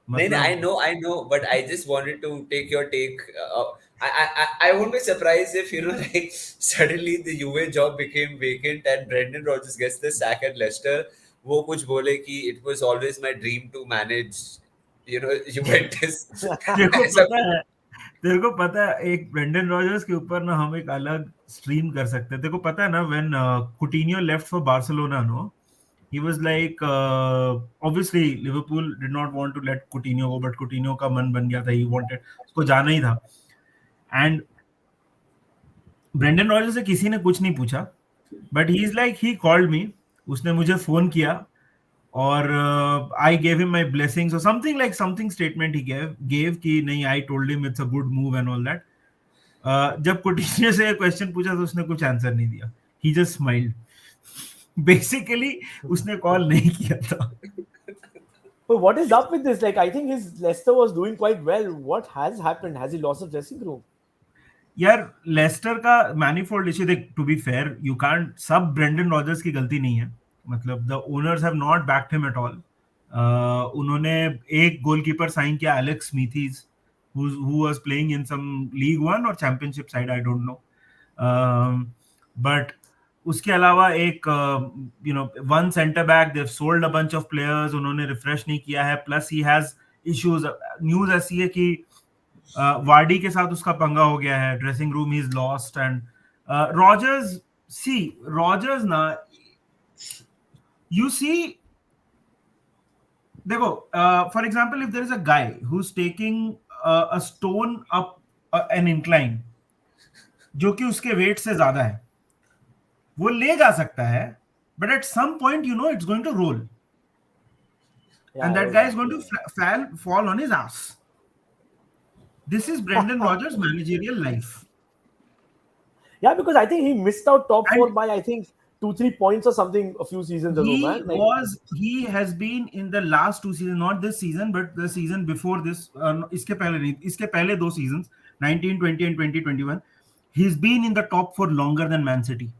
नहीं, I know, but I just wanted to take your take. I won't be surprised if like suddenly the Juve job became vacant and Brendan Rodgers gets the sack at Leicester. वो कुछ बोले कि it was always my dream to manage, Juventus. तेरे को पता है एक Brendon Rogers के ऊपर ना हम एक अलग स्ट्रीम कर सकते हैं. तेरे को पता है ना, when Coutinho left for Barcelona, no, he was like, obviously Liverpool did not want to let Coutinho go, but Coutinho का मन बन गया था, he wanted उसको जाना ही था. And ब्रेंडन रॉजर्स से किसी ने कुछ नहीं पूछा, but he is like, he called me, उसने मुझे फोन किया और I gave him my blessings और something like something statement he gave कि नहीं, I told him it's a good move and all that. जब कुटिन्यो से क्वेश्चन पूछा तो उसने कुछ आंसर नहीं दिया, ही जस्ट स्माइल्ड. बेसिकली उसने कॉल नहीं किया था. But what is up with this? Like, I think his Leicester was doing quite well. What has happened? Has he lost the dressing room? यार लेस्टर का मैनिफोल्ड इशू देख, to be fair you can't, सब Brendan Rodgers की गलती नहीं है. मतलब the owners have not backed him at all. उन्होंने एक गोलकीपर साइन किया, Alex Smithies, who was playing in some League One और Championship side, I don't know. But उसके अलावा एक one centre back, they've sold a bunch of players, उन्होंने refresh नहीं किया है. Plus he has issues. News ऐसी है कि वार्डी के साथ उसका पंगा हो गया है, dressing room is lost. And Rodgers ना, यू सी, देखो, for example if there is a guy who is taking a stone up an incline जो कि उसके वेट से ज्यादा है, वो ले जा सकता है, but at some point you know it's going to roll and that guy is going to fall on his ass. This is Brendan Rodgers' managerial life. Yeah, because I think he missed out top four by, I think, 2-3 points or something a few seasons ago, man. Like, he has been in the last 2 seasons, not this season, but the season before this. इसके पहले 2 seasons, 1920 and 2021. He's been in the top 4 longer than Man City.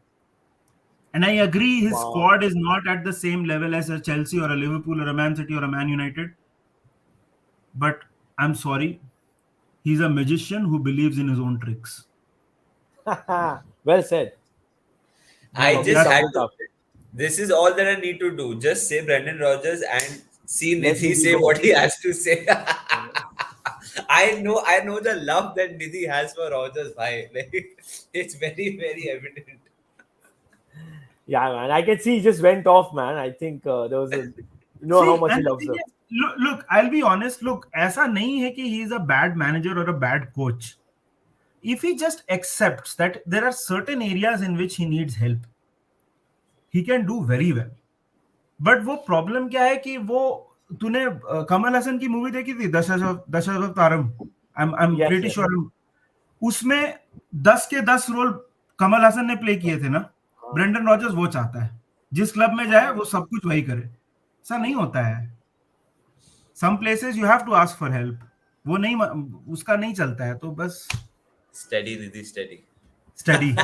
And I agree, his squad is not at the same level as a Chelsea or a Liverpool or a Man City or a Man United. But I'm sorry. He's a magician who believes in his own tricks. well said. I just had to. This is all that I need to do. Just say Brendan Rodgers and see Nidhi say what he has to say. I know the love that Nidhi has for Rodgers, bhai. Like, it's very, very evident. Yeah, man. I can see he just went off, man. I think there was a, how much he loves them. Look, I'll be honest. Look, ऐसा नहीं है कि he is a bad manager or a bad coach. If he just accepts that there are certain areas in which he needs help, he can do very well. But वो problem क्या है कि वो, तूने कमल हसन की मूवी देखी थी दशरथारम? I'm pretty sure उसमें 10 के 10 रोल कमल हसन ने प्ले किए थे ना. ब्रेंडन रॉजर्स वो चाहता है जिस क्लब में जाए वो सब कुछ वही करे. ऐसा नहीं होता है. Some places you have to ask for help. वो नहीं, उसका नहीं चलता है, तो बस steady दीदी, steady.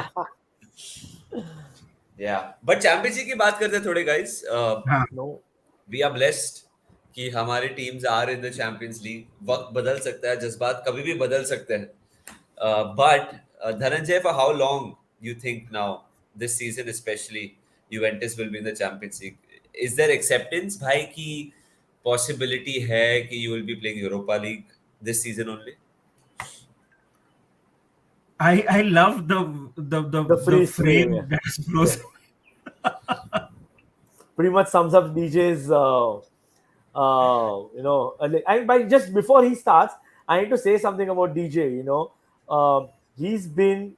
Yeah, but championship की बात करते हैं थोड़े guys. We are blessed कि हमारी teams are in the Champions League. वक्त बदल सकता है, जज्बात कभी भी बदल सकते हैं. But Dhananjay, for how long you think now, this season especially, Juventus will be in the Champions League? Is there acceptance, भाई, कि possibility है कि you will be playing Europa League this season only? I love the frame that's frozen. Pretty much sums up DJ's and by just before he starts, I need to say something about DJ. He's been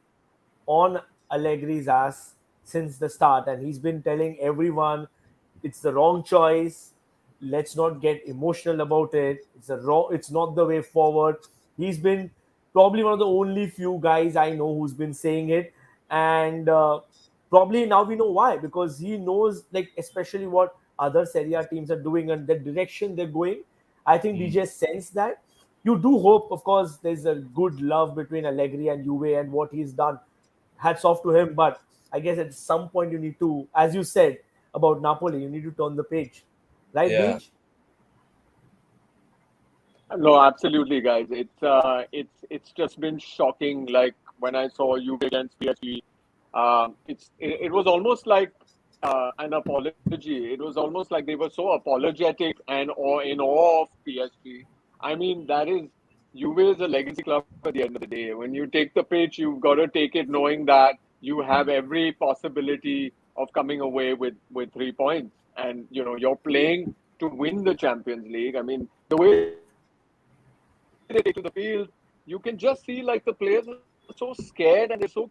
on Allegri's ass since the start, and he's been telling everyone it's the wrong choice. Let's not get emotional about it. It's not the way forward. He's been probably one of the only few guys I know who's been saying it, and probably now we know why, because he knows, like, especially what other Serie A teams are doing and the direction they're going. I think DJ sensed that. You do hope, of course, there's a good love between Allegri and Juve and what he's done. Hats off to him, but I guess at some point you need to, as you said about Napoli, you need to turn the page. Right, Yeah. Beach? No, absolutely, guys. It's just been shocking. Like when I saw Juve against PSG, it was almost like an apology. It was almost like they were so apologetic and in awe of PSG. I mean, Juve is a legacy club at the end of the day. When you take the pitch, you've got to take it knowing that you have every possibility of coming away with 3 points. and you're playing to win the Champions League. I mean, the way they take to the field, you can just see like the players are so scared and they're so.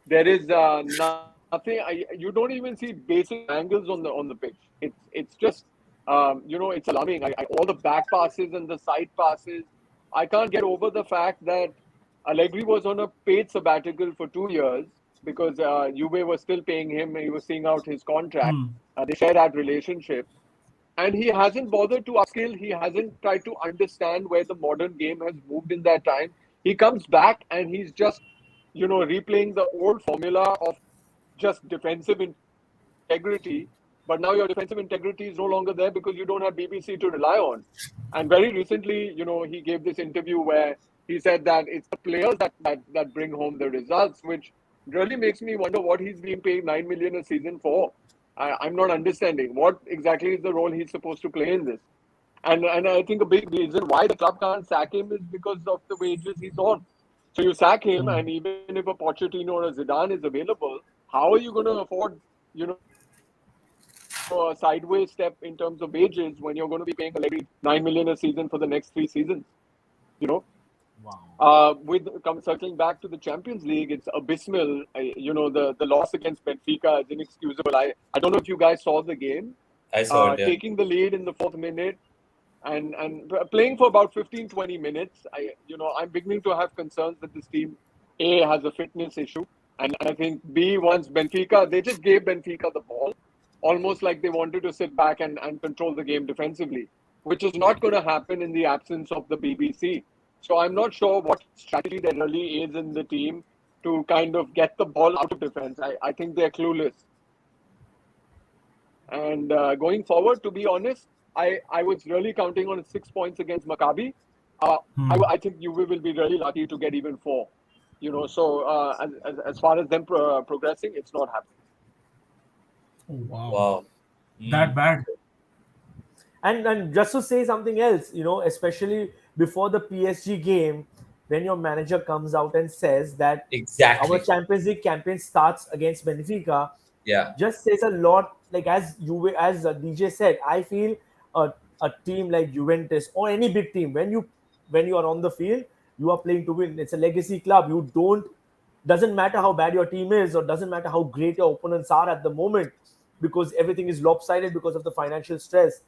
There is nothing. You don't even see basic angles on the pitch. It's just it's alarming. All the back passes and the side passes. I can't get over the fact that Allegri was on a paid sabbatical for 2 years because Juve was still paying him. He was seeing out his contract. They share that relationship. And he hasn't bothered to upskill. He hasn't tried to understand where the modern game has moved in that time. He comes back and he's just, replaying the old formula of just defensive integrity. But now your defensive integrity is no longer there because you don't have BBC to rely on. And very recently, he gave this interview where he said that it's the players that bring home the results, which really makes me wonder what he's being paid 9 million a season for. I'm not understanding what exactly is the role he's supposed to play in this. And I think a big reason why the club can't sack him is because of the wages he's on. So you sack him, and even if a Pochettino or a Zidane is available, how are you going to afford, a sideways step in terms of wages when you're going to be paying Allegri 9 million a season for the next 3 seasons? Wow. Circling back to the Champions League, it's abysmal. The loss against Benfica is inexcusable. I don't know if you guys saw the game. I saw it, yeah. Taking the lead in the 4th minute and playing for about 15-20 minutes. I'm beginning to have concerns that this team, A, has a fitness issue. And I think B, once Benfica, they just gave Benfica the ball, almost like they wanted to sit back and control the game defensively, which is not going to happen in the absence of the BBC. So I'm not sure what strategy there really is in the team to kind of get the ball out of defense. I think they're clueless. And going forward, to be honest, I was really counting on 6 points against Maccabi. I think Juve will be really lucky to get even 4. So as far as them progressing, it's not happening. Oh, wow. Wow. That bad. And just to say something else, especially before the PSG game, when your manager comes out and says that Exactly. our Champions League campaign starts against Benfica, Yeah. just says a lot. Like as DJ said, I feel a team like Juventus or any big team, when you are on the field, you are playing to win. It's a legacy club. Doesn't matter how bad your team is or doesn't matter how great your opponents are at the moment, because everything is lopsided because of the financial stress.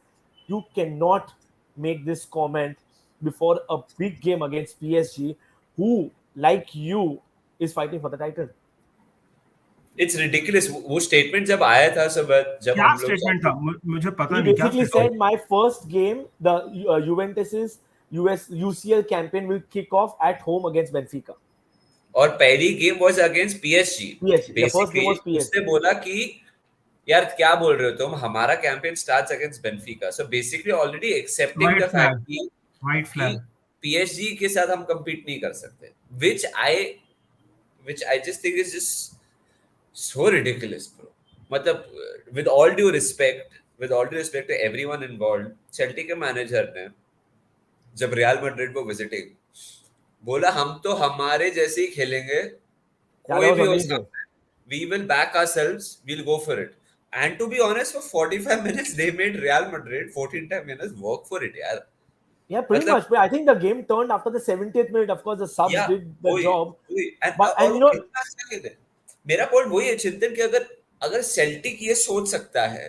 You cannot make this comment before a big game against PSG, who, like you, is fighting for the title. It's ridiculous. वो statement जब आया था सब जब क्या हम लोग statement था मुझे पता He नहीं क्या basically statement said, my first game, the Juventus's UCL campaign will kick off at home against Benfica. और पहली game was against PSG. The first game was PSG. उसने बोला कि यार क्या बोल रहे हो तुम, हमारा campaign starts against Benfica. So basically already accepting White the flag. fact कि White flag. PSG के साथ हम compete नहीं कर सकते, which I just think is just so ridiculous, bro. मतलब with all due respect to everyone involved, Chelsea के manager ने जब रियल मैड्रिड को विजिटिंग बोला, हम तो हमारे जैसे ही खेलेंगे, कोई भी हो सकता है, we will back ourselves, we'll go for it. And to be honest, for 45 minutes they made Real Madrid 14 minutes work for it, यार. Yeah, pretty much. But I think the game turned after the 70th minute. Of course, the subs did the job. And मेरा point वही है चिंतन कि अगर Celtic ये सोच सकता है,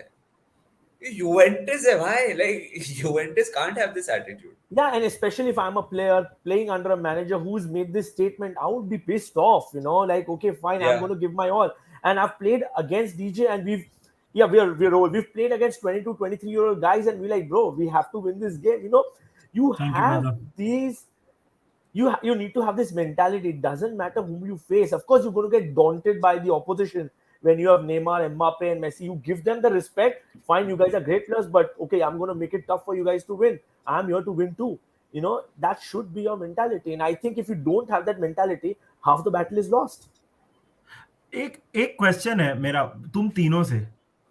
Juventus है भाई, like Juventus can't have this attitude. Yeah, and especially if I'm a player playing under a manager who's made this statement, I would be pissed off, like, okay, fine, I'm going to give my all. And I've played against DJ and we've played against 22, 23-year-old guys and we're like, bro, we have to win this game. You need to have this mentality. It doesn't matter whom you face. Of course, you're going to get daunted by the opposition. When you have Neymar, Mbappe, and Messi, you give them the respect. Fine, you guys are great players, but okay, I'm going to make it tough for you guys to win. I'm here to win too. That should be your mentality. And I think if you don't have that mentality, half the battle is lost. एक question है मेरा तुम तीनों से.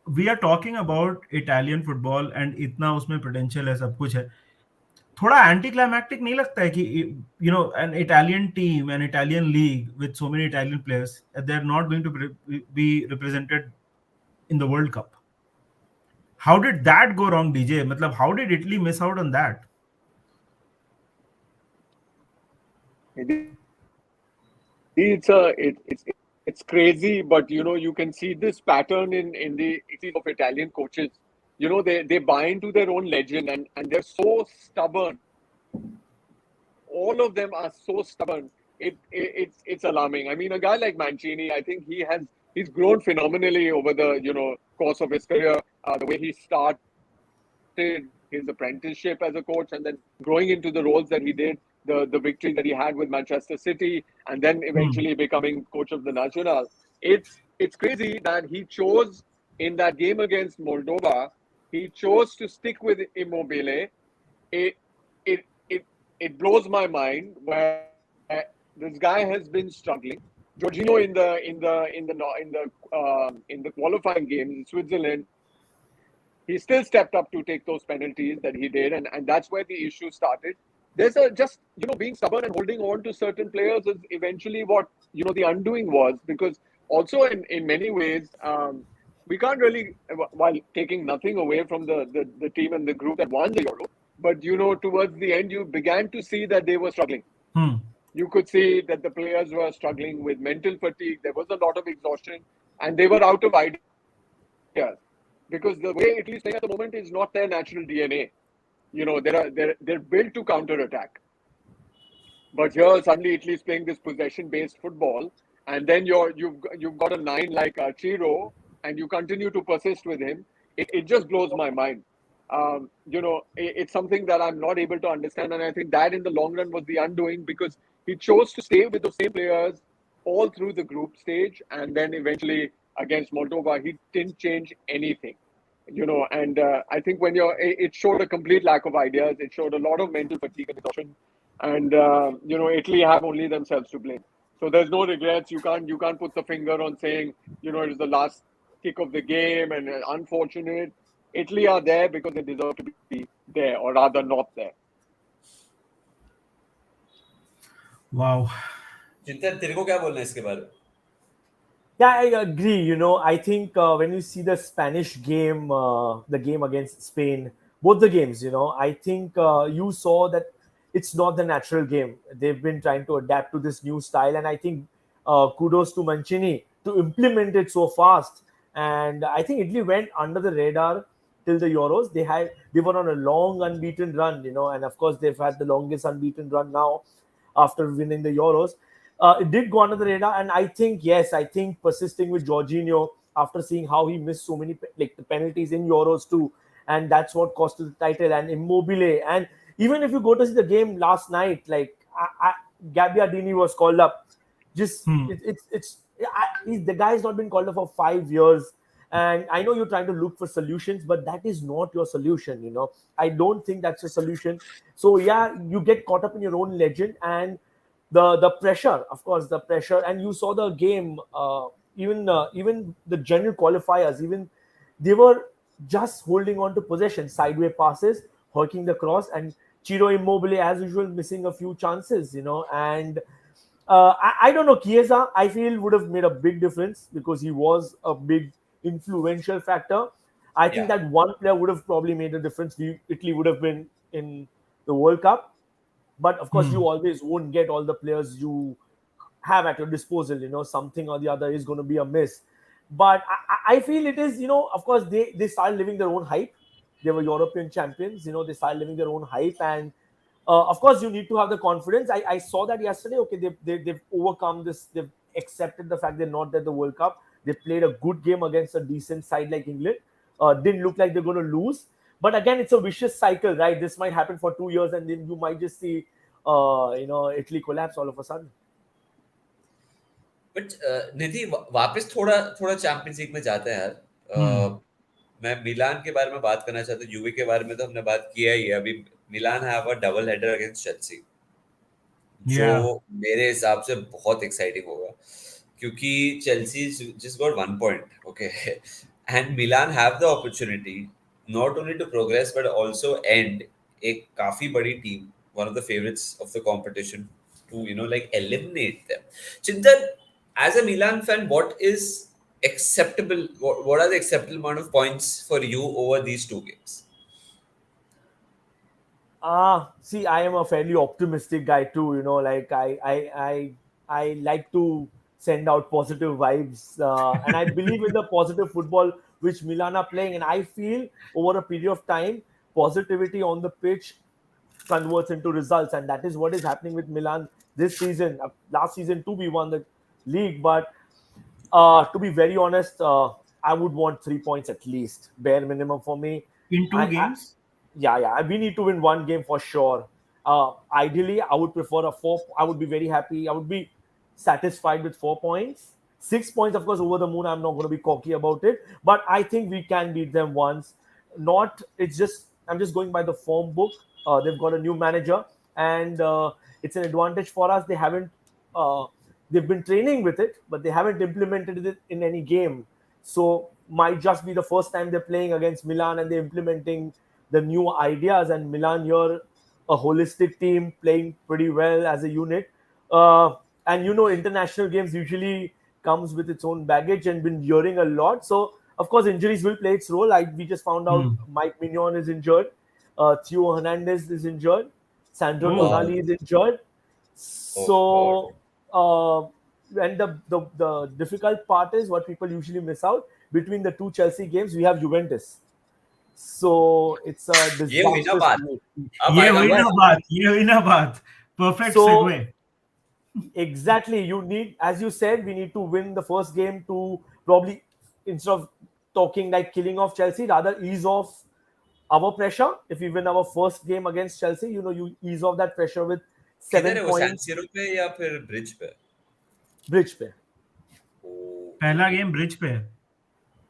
We are talking about Italian football and इतना उसमें potential है, सब कुछ है. थोड़ा anticlimactic नहीं लगता है कि an Italian team, an Italian league with so many Italian players, they're not going to be represented in the World Cup? How did that go wrong, DJ? Matlab, how did Italy miss out on that? It's crazy, but you can see this pattern in the of Italian coaches. They buy into their own legend, and they're so stubborn. All of them are so stubborn. It's alarming. I mean, a guy like Mancini, I think he's grown phenomenally over the course of his career. The way he started his apprenticeship as a coach, and then growing into the roles that he did, the victory that he had with Manchester City, and then eventually becoming coach of the Nacional. It's crazy that he chose in that game against Moldova, he chose to stick with Immobile. It it it it blows my mind where this guy has been struggling. Jorginho in the qualifying games in Switzerland, he still stepped up to take those penalties that he did, and that's where the issue started. There's a just being stubborn and holding on to certain players is eventually what the undoing was, because also in many ways we can't really, while taking nothing away from the team and the group that won the Euro, but towards the end you began to see that they were struggling. You could see that the players were struggling with mental fatigue. There was a lot of exhaustion, and they were out of ideas. Because the way Italy is playing at the moment is not their natural DNA. They're built to counter-attack. But here suddenly Italy is playing this possession-based football, and then you've got a nine like Ciro, and you continue to persist with him. It just blows my mind. It's something that I'm not able to understand, and I think that in the long run was the undoing, because he chose to stay with those same players all through the group stage, and then eventually against Moldova, he didn't change anything. And I think it showed a complete lack of ideas. It showed a lot of mental fatigue and exhaustion, and Italy have only themselves to blame. So there's no regrets. You can't put the finger on saying it was the last kick of the game and unfortunate. Italy are there because they deserve to be there, or rather not there. Wow. चिंतन तेरे को क्या बोलना है इसके बारे में? Yeah, I agree. I think when you see the Spanish game, the game against Spain, both the games, I think you saw that it's not the natural game. They've been trying to adapt to this new style, and I think kudos to Mancini to implement it so fast. And I think Italy went under the radar till the Euros. They were on a long unbeaten run, and of course they've had the longest unbeaten run now after winning the Euros. It did go under the radar, and I think persisting with Jorginho after seeing how he missed so many the penalties in Euros too, and that's what cost the title. And Immobile, and even if you go to see the game last night, Gabbiadini was called up. Just the guy has not been called up for 5 years, and I know you're trying to look for solutions, but that is not your solution. I don't think that's a solution. So yeah, you get caught up in your own legend, and the pressure, of course, and you saw the game, even the general qualifiers, even they were just holding on to possession, sideways passes, hooking the cross, and Ciro Immobile as usual missing a few chances, and I don't know, Chiesa I feel would have made a big difference because he was a big influential factor. I think that one player would have probably made a difference. Italy would have been in the World Cup. But of course, you always won't get all the players you have at your disposal. Something or the other is going to be a miss. But I feel it is, of course, they started living their own hype. They were European champions. They started living their own hype. And of course, you need to have the confidence. I saw that yesterday. Okay, they've overcome this. They've accepted the fact they're not at the World Cup. They played a good game against a decent side like England. Didn't look like they're going to lose. But again, it's a vicious cycle, right? This might happen for 2 years, and then you might just see, Italy collapse all of a sudden. But निधि वापस थोड़ा champions league में जाते हैं यार. मैं मिलान के बारे में बात करना चाहता हूँ. यूवे के बारे में तो हमने बात किया ही है. अभी Milan have a double header against Chelsea, जो मेरे हिसाब से बहुत एक्साइटिंग होगा, क्योंकि Chelsea just got 1 point, okay, and Milan have the opportunity not only to progress but also end एक काफी बड़ी team, one of the favorites of the competition, to eliminate them. Chintan, as a Milan fan, what is acceptable? What are the acceptable amount of points for you over these two games? See, I am a fairly optimistic guy too. Like I like to send out positive vibes, and I believe in the positive football which Milan are playing. And I feel over a period of time, positivity on the pitch converts into results, and that is what is happening with Milan this season. Last season too, we won the league, but to be very honest, I would want 3 points at least, bare minimum for me. In two I games? yeah, we need to win one game for sure. Ideally, I would prefer a four. I would be very happy. I would be satisfied with 4 points. 6 points, of course, over the moon. I'm not going to be cocky about it, but I think we can beat them once. Not, it's just I'm just going by the form book. They've got a new manager, and it's an advantage for us. They haven't. They've been training with it, but they haven't implemented it in any game. So might just be the first time they're playing against Milan and they're implementing the new ideas. And Milan here, a holistic team playing pretty well as a unit. And international games usually comes with its own baggage and been hearing a lot. So of course injuries will play its role. Like we just found out, Hmm. Mike Mignon is injured, Theo Hernandez is injured, Sandro Oh, Tonali is injured. Oh God. So and the difficult part is what people usually miss out. Between the two Chelsea games, we have Juventus. So it's a ये हुई ना disastrous बात. week. अब ये आएगा हुई ना Yes. मजा. बात, ये हुई ना बात. Perfect So segue. exactly, you need, as you said, we need to win the first game to probably, instead of talking like killing off Chelsea, rather ease off our pressure. If we win our first game against Chelsea, you ease off that pressure with किधर seven है वो, San points sero पे या फिर bridge पे? bridge पे. Oh, पहला game bridge पे है.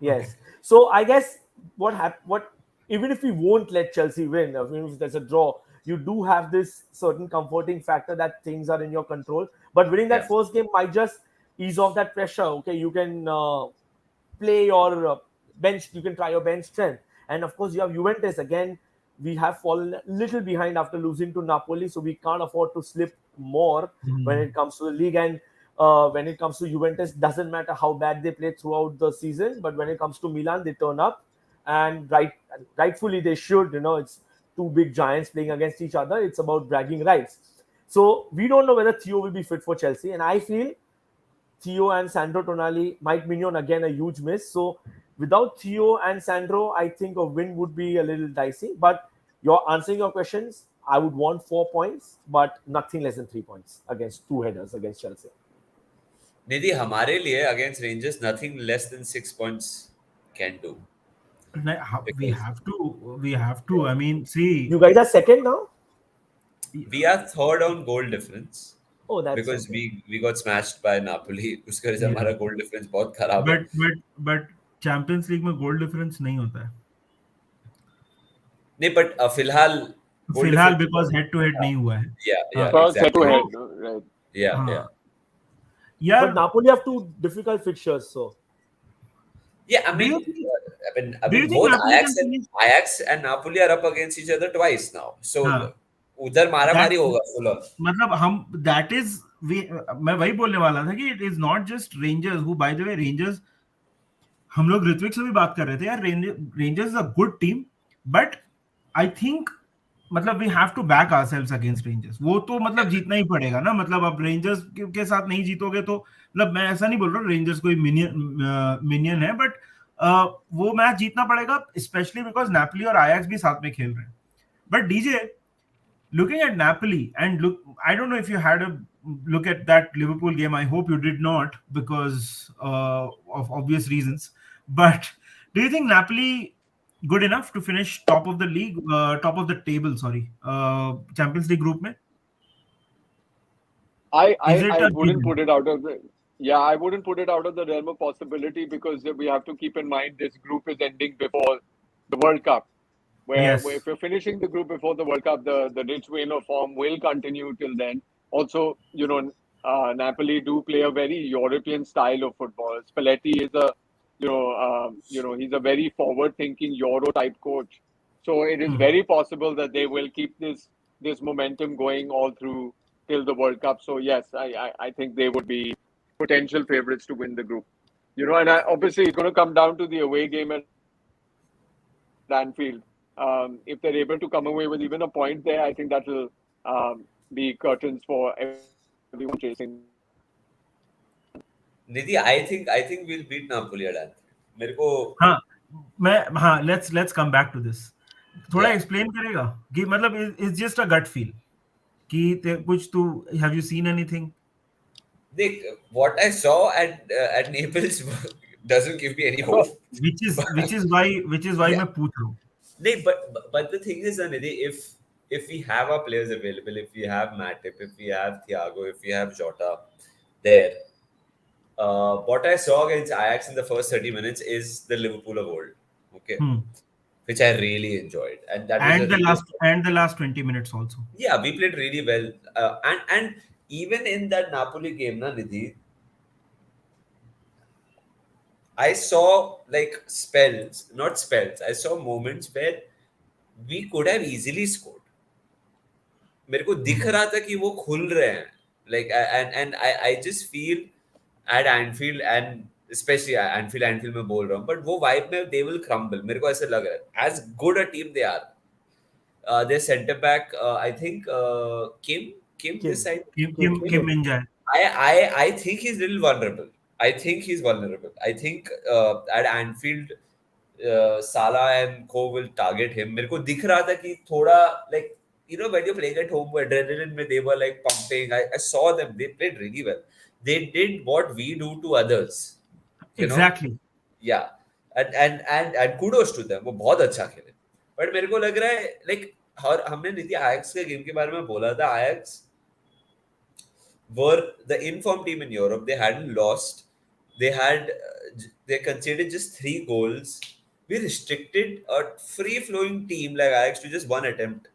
Yes. So I guess what even if we won't let Chelsea win, even if there's a draw, you do have this certain comforting factor that things are in your control. But winning that yeah. first game might just ease off that pressure. Okay, you can play your bench, you can try your bench strength. And of course, you have Juventus again. We have fallen a little behind after losing to Napoli, so we can't afford to slip more when Hmm. it comes to the league. And when it comes to Juventus, doesn't matter how bad they play throughout the season, but when it comes to Milan, they turn up, and rightfully they should. It's two big giants playing against each other. It's about bragging rights. So we don't know whether Theo will be fit for Chelsea, and I feel Theo and Sandro Tonali, Mike Mignon again a huge miss. So without Theo and Sandro, I think a win would be a little dicey. But you're answering your questions. I would want 4 points, but nothing less than 3 points against two headers against Chelsea. निधि, हमारे लिए against Rangers nothing less than 6 points can do, We because have to. We have to. I mean, see, You guys are second now? we are third on goal difference Oh, that's because okay. we got smashed by Napoli. उसके वजह से yeah. हमारा goal difference बहुत खराब है. But champions league में goal difference नहीं होता है नहीं, but फिलहाल goal फिलहाल, difference. Because head to head नहीं हुआ है. Yeah, First head to exactly. head, right? Yeah, हाँ yeah. यार, But Napoli have two difficult fixtures, so Yeah, I do you mean, think I do you mean, think both Napoli can finish? Ajax and Napoli are up against each other twice now. So हाँ, उधर मारामारी that होगा full on. मतलब हम that is we मैं वही बोलने वाला था कि it is not just Rangers who, by the way, Rangers, हम लोग ऋत्विक से भी बात कर रहे थे यार, Rangers is a good team, but I think मतलब we have to back ourselves against Rangers. वो तो मतलब जीतना ही पड़ेगा ना. मतलब अब रेंजर्स के साथ नहीं जीतोगे तो, मतलब मैं ऐसा नहीं बोल रहा हूँ रेंजर्स कोई मिनियन है, बट वो मैच जीतना पड़ेगा, स्पेशली बिकॉज नेपोली और आयाक्स भी साथ में खेल रहे हैं. But DJ, looking at Napoli, and look, I don't know if you had a look at that Liverpool game. I hope you did not, because of obvious reasons. But do you think Napoli good enough to finish top of the league, top of the table, sorry, Champions League group mein? Is it I a wouldn't given? put it out of the I wouldn't put it out of the realm of possibility, because we have to keep in mind this group is ending before the World Cup. Where Yes. if you're finishing the group before the World Cup, the rich vein of form will continue till then. Also, Napoli do play a very European style of football. Spalletti is a he's a very forward-thinking Euro type coach. So it is Hmm. very possible that they will keep this momentum going all through till the World Cup. So yes, I think they would be potential favorites to win the group. And obviously it's going to come down to the away game at Anfield. If they're able to come away with even a point there, I think that will be curtains for everyone chasing. Nidhi, I think we'll beat Napoli at Anfield. मेरे को let's come back to this. थोड़ा explain करेगा कि मतलब it's just a gut feel कि कुछ तू have you seen anything? Look, what I saw at Naples doesn't give me any hope. Which is why मैं पूछ रहा हूँ. But the thing is, Nidhi, if we have our players available, if we have Matip, if we have Thiago, if we have Jota there, what I saw against Ajax in the first 30 minutes is the Liverpool of old, okay, which I really enjoyed, and that was the last 20 minutes also. Yeah, we played really well, and even in that Napoli game, na Nidhi, I saw like spells, not spells. I saw moments where we could have easily scored. मेरे को दिख रहा था कि वो खुल रहे हैं, like and I just feel at Anfield and especially Anfield में बोल रहा हूँ, but वो vibe में they will crumble. मेरे को ऐसा लग रहा है. As good a team they are, their centre back, I think Kim this side. Kim Min-jae. I think he's a little vulnerable. I think he's vulnerable. I think at Anfield, Salah and Co will target him. मेरे को दिख रहा था कि थोड़ा like when you're playing at home, adrenaline में they were like pumping. I saw them. They played really well. They did what we do to others. Exactly. Yeah. And kudos to them. वो बहुत अच्छा खेले. But मेरे को लग रहा है like और हमने निधि Ajax के गेम के बारे में बोला था. Ajax were the informed team in Europe. They hadn't lost. They conceded just 3 goals. We restricted a free-flowing team like Ajax to just 1 attempt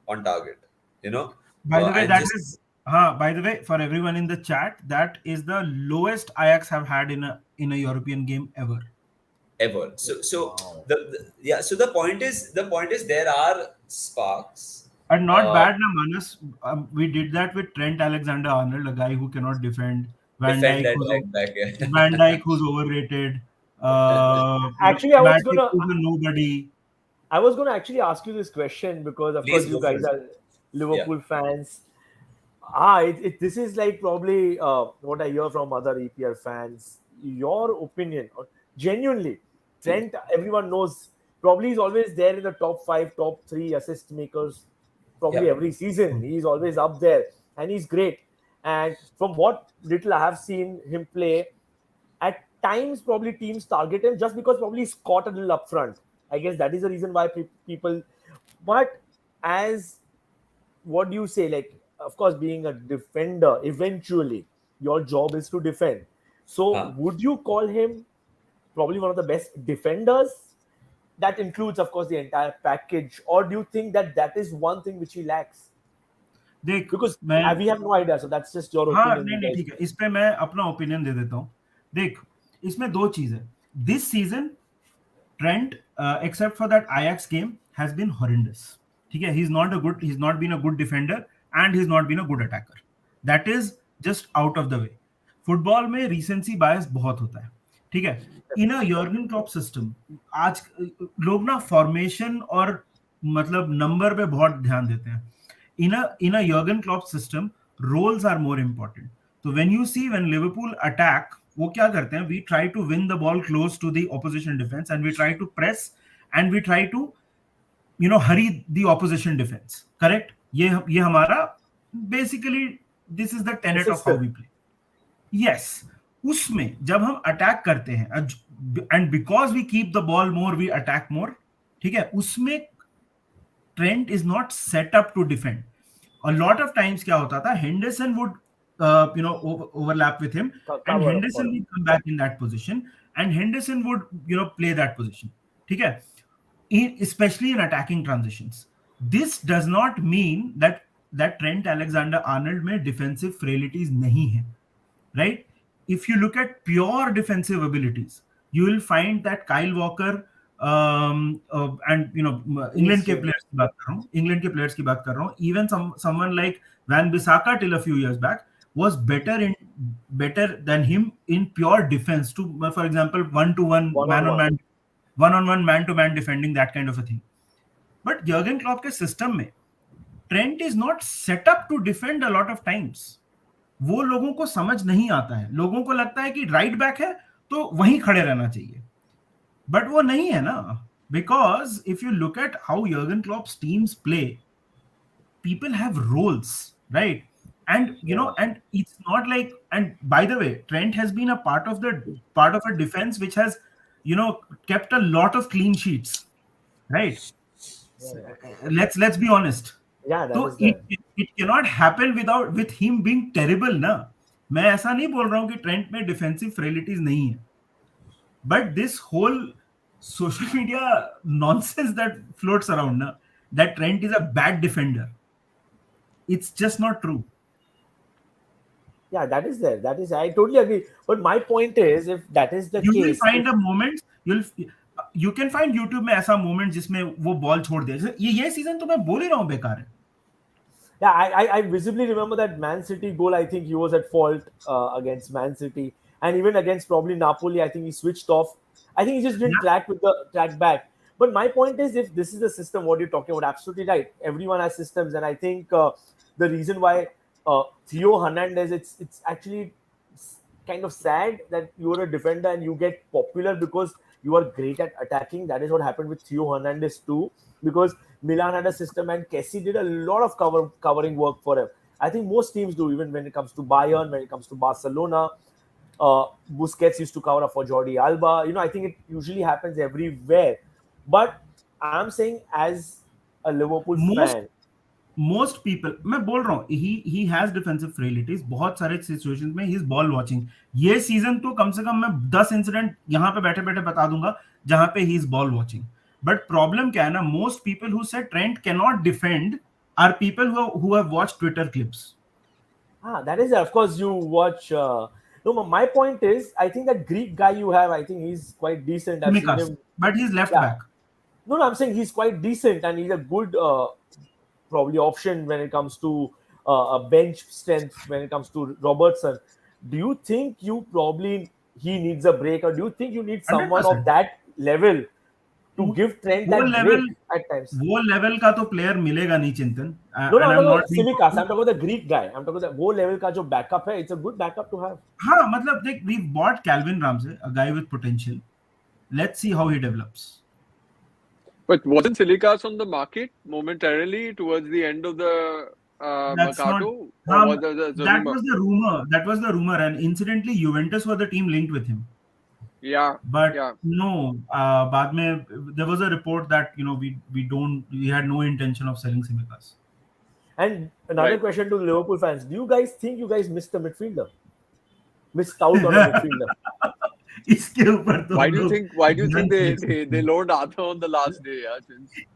on target. By the way, by the way, for everyone in the chat, that is the lowest Ajax have had in a European game ever. So wow. So the point is there are sparks. And not bad, Menace. We did that with Trent Alexander-Arnold, a guy who cannot defend. Van Dijk, who's overrated. Actually, I was gonna nobody. I was gonna actually ask you this question because, of course, you guys are Liverpool fans. This is like probably what I hear from other EPL fans. Your opinion, genuinely, Trent. Everyone knows probably he's always there in the top 5, top 3 assist makers. Probably every season he's always up there, and he's great. And from what little I have seen him play, at times probably teams target him just because probably he's caught a little up front. I guess that is the reason why people. But as what do you say? Like, of course, being a defender, eventually your job is to defend. So would you call him probably one of the best defenders? That includes, of course, the entire package. Or do you think that is one thing which he lacks? Because we have no idea. So that's just your opinion. नहीं ठीक है. इस पे मैं अपना opinion दे देता हूँ. देख, इसमें 2 चीज़ है. This season, Trent, except for that Ajax game, has been horrendous. ठीक है. He's not been a good defender and he's not been a good attacker. That is just out of the way. Football में recency bias बहुत होता है. ठीक है. In a Jurgen Klopp system, आज लोग ना formation और मतलब number पे बहुत ध्यान देते हैं. In a Jurgen Klopp system, roles are more important. So when Liverpool attack, वो क्या करते हैं? We try to win the ball close to the opposition defense and we try to press and we try to hurry the opposition defense. Correct? ये हमारा basically this is the tenet of how we play. Yes. उसमें जब हम attack करते हैं and because we keep the ball more, we attack more. ठीक है. उसमें Trent is not set up to defend. A lot of times क्या होता था? Henderson would overlap with him and Henderson would come back in that position and Henderson would play that position. ठीक है. Especially in attacking transitions. This does not mean that Trent Alexander-Arnold में defensive frailties नहीं है. Right? If you look at pure defensive abilities, you will find that Kyle Walker and England के players की बात कर रहा हूँ. Even someone like Van Bissaka till a few years back was better in better than him in pure defense. To for example, one-to-one, One-on-one. man-on-man, one-on-one, man-to-man defending, that kind of a thing. But Jurgen Klopp के system में Trent is not set up to defend a lot of times. वो लोगों को समझ नहीं आता है. लोगों को लगता है कि राइट बैक है तो वहीं खड़े रहना चाहिए. बट वो नहीं है ना. Because if you look at how Jurgen Klopp's teams play, people have roles, right? And you know, and it's not like, and by the way, Trent has been a part of a defense which has, you know, kept a lot of clean sheets, right? Let's be honest. Yeah, that तो is there. it cannot happen with him being terrible ना. मैं ऐसा नहीं बोल रहा हूँ कि Trent में डिफेंसिव फ्रेलिटीज नहीं है, but this whole social media nonsense that floats around na, that Trent is a bad defender, it's just not true. Yeah, that is there. That is, I totally agree. But my point is, if that is the You case, will find a moment, you can find YouTube में ऐसा moment जिसमें वो ball छोड़ दे. ये season तो मैं बोल ही रहा हूँ बेकार है. yeah, I visibly remember that Man City goal. I think he was at fault against Man City, and even against probably Napoli. I think he switched off. I think he just didn't track back. But my point is, if this is the system, what you're talking about, absolutely right. Everyone has systems, and I think the reason why Theo Hernandez, it's actually kind of sad that you're a defender and you get popular because you are great at attacking. That is what happened with Theo Hernandez too, because Milan had a system and Kessie did a lot of covering work for him. I think most teams do, even when it comes to Bayern, when it comes to Barcelona. Busquets used to cover up for Jordi Alba. You know, I think it usually happens everywhere. But I'm saying, as a Liverpool fan, most people, मैं बोल रहा हूँ, he has defensive frailties. बहुत सारे situations में he is ball watching. ये season तो कम से कम मैं 10 incident यहाँ पे बैठे बैठे बता दूंगा जहाँ पे he is ball watching. But problem क्या है ना, most people who say Trent cannot defend are people who have watched Twitter clips. That is, of course, you watch. No, my point is, I think that Greek guy you have, I think he's quite decent. I've seen him, but he's left back. No, I'm saying he's quite decent and he's a good probably option when it comes to a bench strength, when it comes to Robertson. Do you think he needs a break, or do you think you need someone 100%. Of that level to give Trent that break at times? वो level का तो player मिलेगा नहीं, Chintan. No, I'm not Simicas. I'm talking about the Greek guy. I'm talking about the वो level का जो backup है. It's a good backup to have. हाँ, मतलब देख, we've bought Calvin Ramsey, a guy with potential. Let's see how he develops. But wasn't Simicas on the market momentarily towards the end of the Mercato? That was the rumor, and incidentally, Juventus were the team linked with him. Yeah, but no. बाद में there was a report that we had no intention of selling Simicas. And another question to Liverpool fans: do you guys think you guys missed a midfielder? Missed out on a midfielder? इसके ऊपर तो why do you think they loaned Arthur on the last day?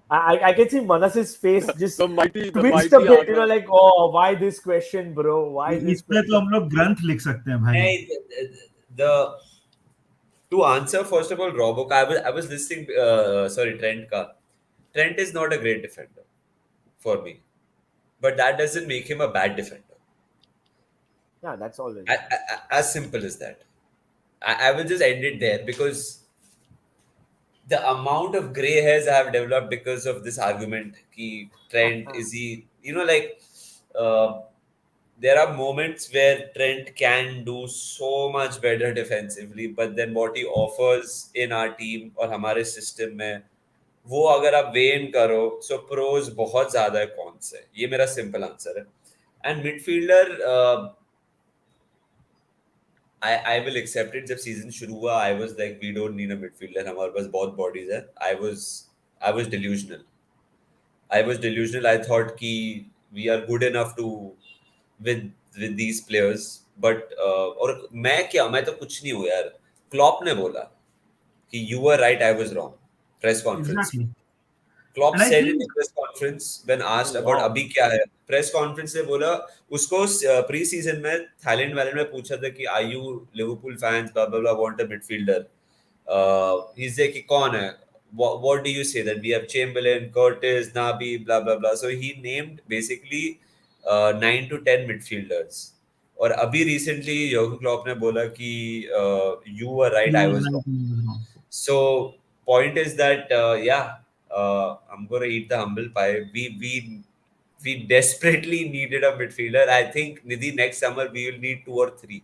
I can see Menace's face just the mighty twitched a bit, like, oh, why this question, bro? Why this question? तो हम लोग ग्रंथ लिख सकते हैं भाई. To answer, first of all, Robo, I was listening. Trent ka. Trent is not a great defender for me, but that doesn't make him a bad defender. Yeah, that's all. As simple as that. I will just end it there, because the amount of grey hairs I have developed because of this argument. Ki Trent is he? There are moments where Trent can do so much better defensively, but then what he offers in our team और हमारे system में, वो अगर आप weigh in करो, so pros बहुत ज़्यादा है कौन से. ये मेरा simple answer है. And midfielder, I will accept it. जब season शुरू हुआ, I was like, we don't need a midfielder. हमारे पास बहुत bodies है. I was delusional. I thought कि we are good enough to with these players, but और मैं तो कुछ नहीं हूँ यार. Klopp ने बोला कि you were right, I was wrong. Press conference. Exactly. Klopp said in the press conference when asked about अभी क्या है. Press conference से बोला, उसको pre season में Thailand में पूछा था कि are you Liverpool fans blah blah blah want a midfielder. He's like कि कौन है? What do you say that we have Chamberlain, Curtis, Naby, blah blah blah. So he named basically 9 to 10 midfielders. और अभी recently योर्गन Klopp ने बोला कि you were right, He I was was right, wrong. he was wrong. So point is that I'm gonna eat the humble pie. We desperately needed a midfielder. I think Nidhi, next summer we will need 2 or 3.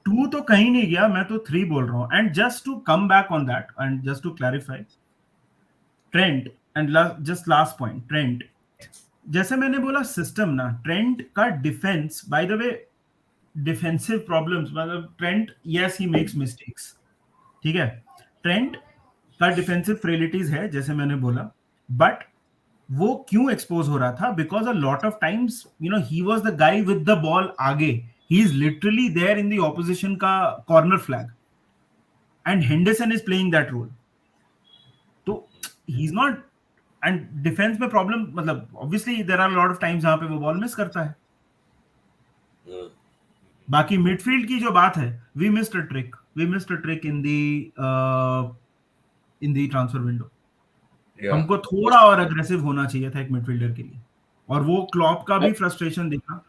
2 तो कहीं नहीं गया, मैं तो 3 बोल रहा हूँ. And just to come back on that and just to clarify, Trent and just last point, Trent. जैसे मैंने बोला सिस्टम ना, ट्रेंट का defence, by the way defensive problems, मतलब Trent yes he makes mistakes, ठीक है, ट्रेंट का defensive फ्रेलिटीज है जैसे मैंने बोला, बट वो क्यों एक्सपोज हो रहा था? Because a lot of times he was the guy with the ball आगे, he is literally there in the opposition का corner flag and Henderson is playing that role. तो he is not, and defence में problem, मतलब obviously there are lot of times जहां पे वो ball miss करता है. बाकी मिडफील्ड की जो बात है, we missed a trick in the transfer window. हमको थोड़ा और अग्रेसिव होना चाहिए था एक मिडफील्डर के लिए, और वो क्लॉप का भी फ्रस्ट्रेशन देखा.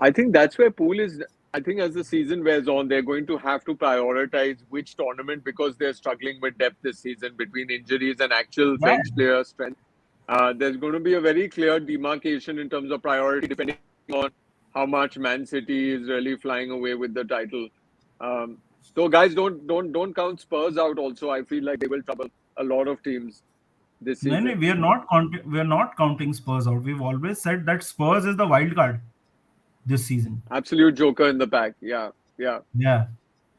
I think that's where Pool is. I think as the season wears on, they're going to have to prioritize which tournament, because they're struggling with depth this season between injuries and actual French player strength. There's going to be a very clear demarcation in terms of priority, depending on how much Man City is really flying away with the title. So guys, don't count Spurs out. Also, I feel like they will trouble a lot of teams this season. No, we are not counting Spurs out. We've always said that Spurs is the wild card this season. Absolute joker in the pack. Yeah.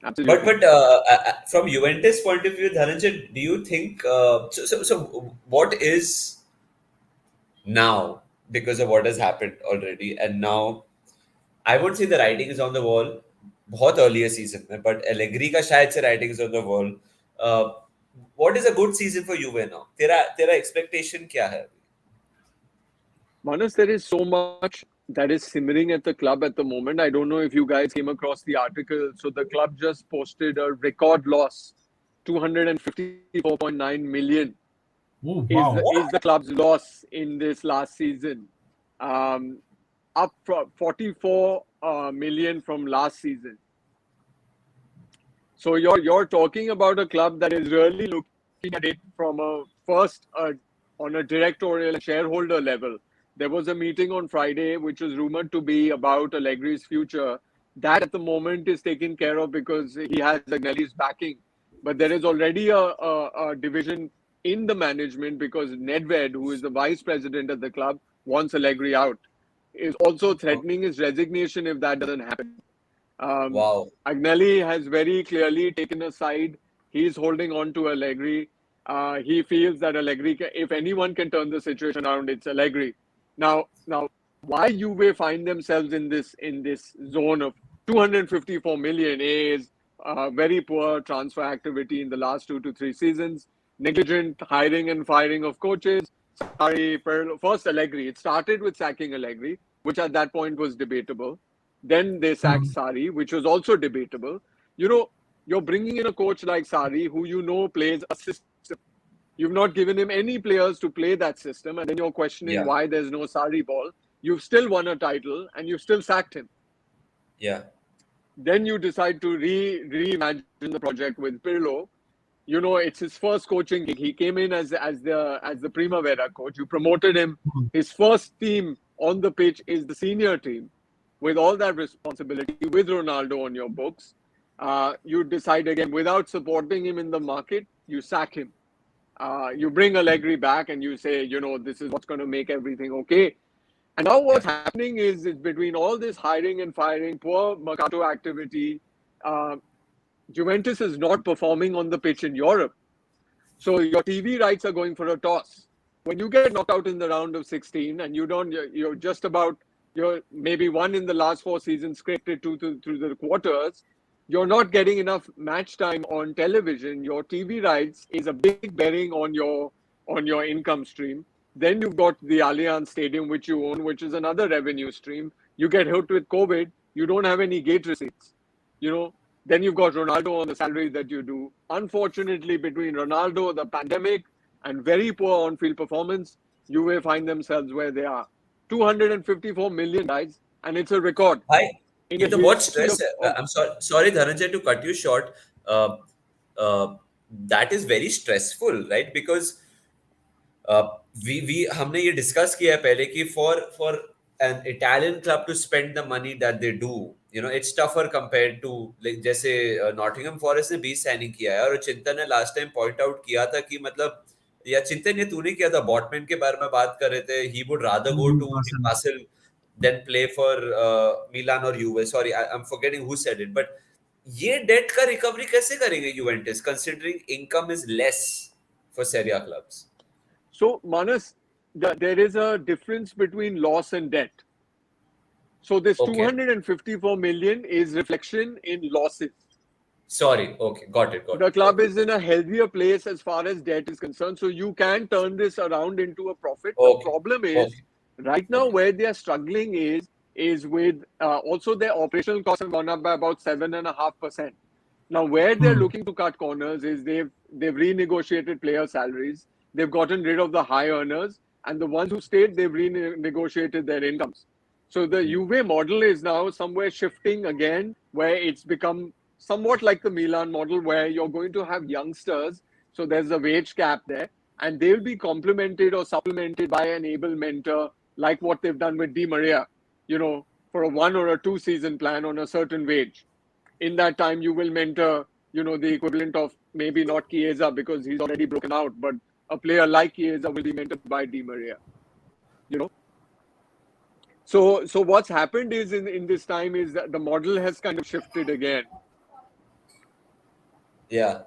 Absolutely. But from Juventus point of view, Dhananjay, do you think so what is now, because of what has happened already, and now I won't say the writing is on the wall, बहुत earlier season में, but Allegri का शायद से writing is on the wall. What is a good season for Juve now? तेरा expectation क्या है? Menace, there is so much that is simmering at the club at the moment. I don't know if you guys came across the article. So the club just posted a record loss, 254.9 million. Oh, wow. Is the club's loss in this last season. Up from 44 million from last season. So you're talking about a club that is really looking at it from a first on a directorial shareholder level. There was a meeting on Friday which was rumored to be about Allegri's future. That at the moment is taken care of because he has Agnelli's backing. But there is already a division in the management because Nedved, who is the vice president of the club, wants Allegri out. Is also threatening his resignation if that doesn't happen. Wow. Agnelli has very clearly taken a side. He's holding on to Allegri. He feels that Allegri, if anyone can turn the situation around, it's Allegri. Now, why Juve find themselves in this zone of 254 million is very poor transfer activity in the last 2 to 3 seasons, negligent hiring and firing of coaches. First Allegri. It started with sacking Allegri, which at that point was debatable. Then they sacked Sarri, which was also debatable. You're bringing in a coach like Sarri, who plays a system. You've not given him any players to play that system, and then you're questioning why there's no Sarri ball. You've still won a title, and you've still sacked him. Yeah. Then you decide to reimagine the project with Pirlo. It's his first coaching gig. He came in as the Primavera coach. You promoted him. His first team on the pitch is the senior team, with all that responsibility, with Ronaldo on your books. You decide again, without supporting him in the market, you sack him. You bring Allegri back and you say, this is what's going to make everything okay. And now what's happening is between all this hiring and firing, poor mercato activity, Juventus is not performing on the pitch in Europe. So your TV rights are going for a toss. When you get knocked out in the round of 16 and you're maybe one in the last 4 seasons, scraped it through the quarters, you're not getting enough match time on television. Your TV rights is a big bearing on your income stream. Then you've got the Allianz Stadium, which you own, which is another revenue stream. You get hit with COVID, you don't have any gate receipts. Then you've got Ronaldo on the salary that you do. Unfortunately, between Ronaldo, the pandemic, and very poor on-field performance, Juve find themselves where they are. 254 million, guys, and it's a record. भाई In ये the तो बहुत history stress है. I'm sorry Dhananjay to cut you short. Uh, uh, that is very stressful, right? Because uh, we हमने ये discuss किया है पहले कि for an Italian club to spend the money that they do, you know, it's tougher compared to like जैसे Nottingham Forest ने 20 signing किया है और चिंतन ने लास्ट टाइम पॉइंट आउट किया था कि मतलब या चिंतन ये तूने किया था बॉटमैन के बारे में बात कर रहे थे he would rather go to Newcastle. Newcastle than play for Milan or Juve. Sorry, I'm forgetting who said it, but ये डेट का रिकवरी कैसे करेंगे Juventus considering income is less for Serie A clubs? So, Manas, there is a difference between loss and debt. So this Okay. 254 million is reflection in losses. Sorry, okay, got it. The club is in a healthier place as far as debt is concerned. So you can turn this around into a profit. Okay. The problem is, right now where they are struggling is with also their operational costs have gone up by about 7.5%. Now where they're looking to cut corners is they've renegotiated player salaries. They've gotten rid of the high earners, and the ones who stayed, they've renegotiated their incomes. So the Juve model is now somewhere shifting again, where it's become somewhat like the Milan model, where you're going to have youngsters. So there's a wage cap there, and they'll be complemented or supplemented by an able mentor, like what they've done with Di Maria, you know, for a 1 or a 2 season plan on a certain wage. In that time, you will mentor, you know, the equivalent of maybe not Chiesa because he's already broken out, but a player like Chiesa will be mentored by Di Maria, you know. So what's happened is in this time is that the model has kind of shifted again. Yeah.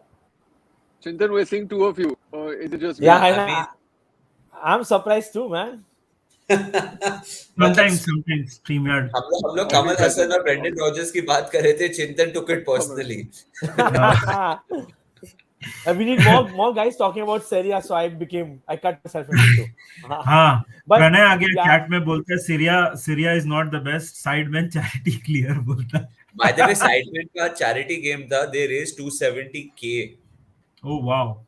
Chintan, we're seeing two of you, or is it just me? Yeah, I'm surprised too, man. Sometimes StreamYard. हम लोग कमल हसन और Brendon Rodgers की बात कर रहे थे. चिंतन took it personally. We need more guys talking about Serie A, so I cut myself into two. हाँ, But प्रणय आगे yeah. चैट में बोलते हैं Syria is not the best, sideman charity clear बोलता है. By the way, Sidemen का charity game था. They raised 270k. Oh wow.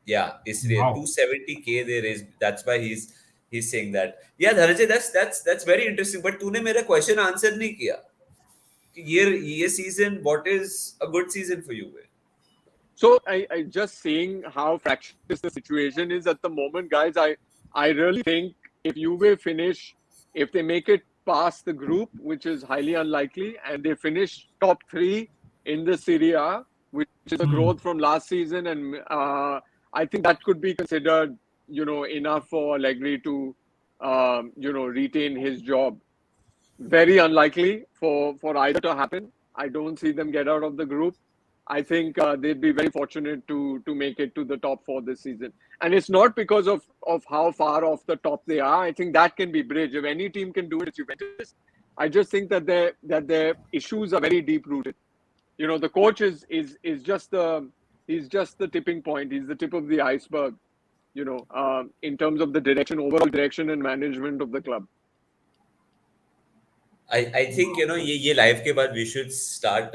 Yeah, इसलिए Wow. 270k they raised. That's why he's saying that. Yeah, Dhananjay, that's very interesting. But तूने मेरा question answer नहीं किया. ये season, what is a good season for you? So I just saying how fractious the situation is at the moment, guys. I really think if Juve finish, if they make it past the group, which is highly unlikely, and they finish top 3 in the Serie A, which is a growth from last season, and I think that could be considered, you know, enough for Allegri to, you know, retain his job. Very unlikely for either to happen. I don't see them get out of the group. I think they'd be very fortunate to make it to the top 4 this season. And it's not because of how far off the top they are. I think that can be bridged. If any team can do it, it's Juventus. I just think that their issues are very deep rooted. You know, the coach is just the tipping point. He's the tip of the iceberg, you know, in terms of the overall direction and management of the club. I think, you know, ये live के बाद we should start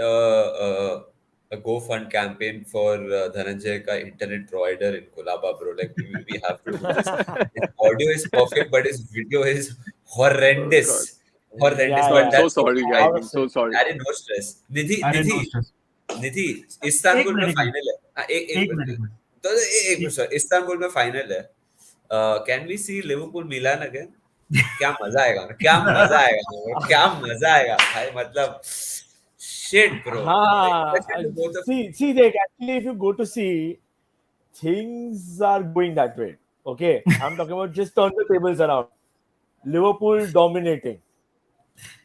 a GoFund campaign for Dhananjay ka internet provider in Kolaba, bro. Like we have to do this. His audio is perfect, but his video is horrendous. Horrendous. Yeah, But I'm that's so sorry, guys. I'm so sorry. Arey, no stress. Nidhi Istanbul में final है. हाँ, एक minute. Istanbul में final है. Can we see Liverpool Milan again? क्या मजा आएगा भाई. मतलब shit, bro. See, Jake, actually, if you go to see, things are going that way. Okay, I'm talking about just turn the tables around. Liverpool dominating,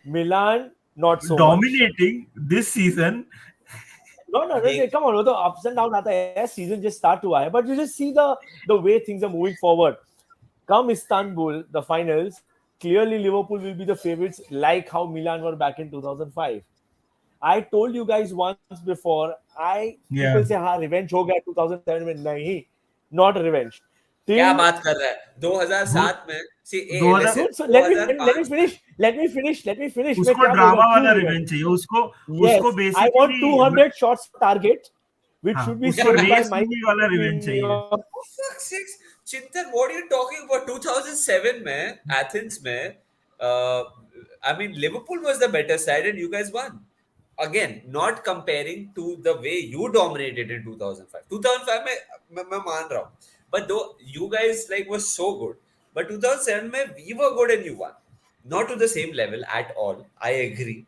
Milan not so dominating much. This season. No, come on, the ups and downs आता है. Season just start to आया, but you just see the way things are moving forward. Come Istanbul, the finals, clearly Liverpool will be the favorites, like how Milan were back in 2005. I told you guys once before, people say, हाँ, revenge हो गया 2007 में. नहीं, not revenge. क्या बात कर रहा है? 2007 में let me finish. उसको ड्रामा वाला रिवेंज चाहिए. उसको basically I want 200 shots target, which should be saved by my वाला रिवेंज चाहिए. Chintan, what are you talking about? 2007 में Athens में uh, I mean, Liverpool was the better side and you guys won. Again, not comparing to the way you dominated in 2005. 2005 मैं मान रहा हूँ. But though you guys like were so good. But 2007 में we were good and you won. Not to the same level at all. I agree.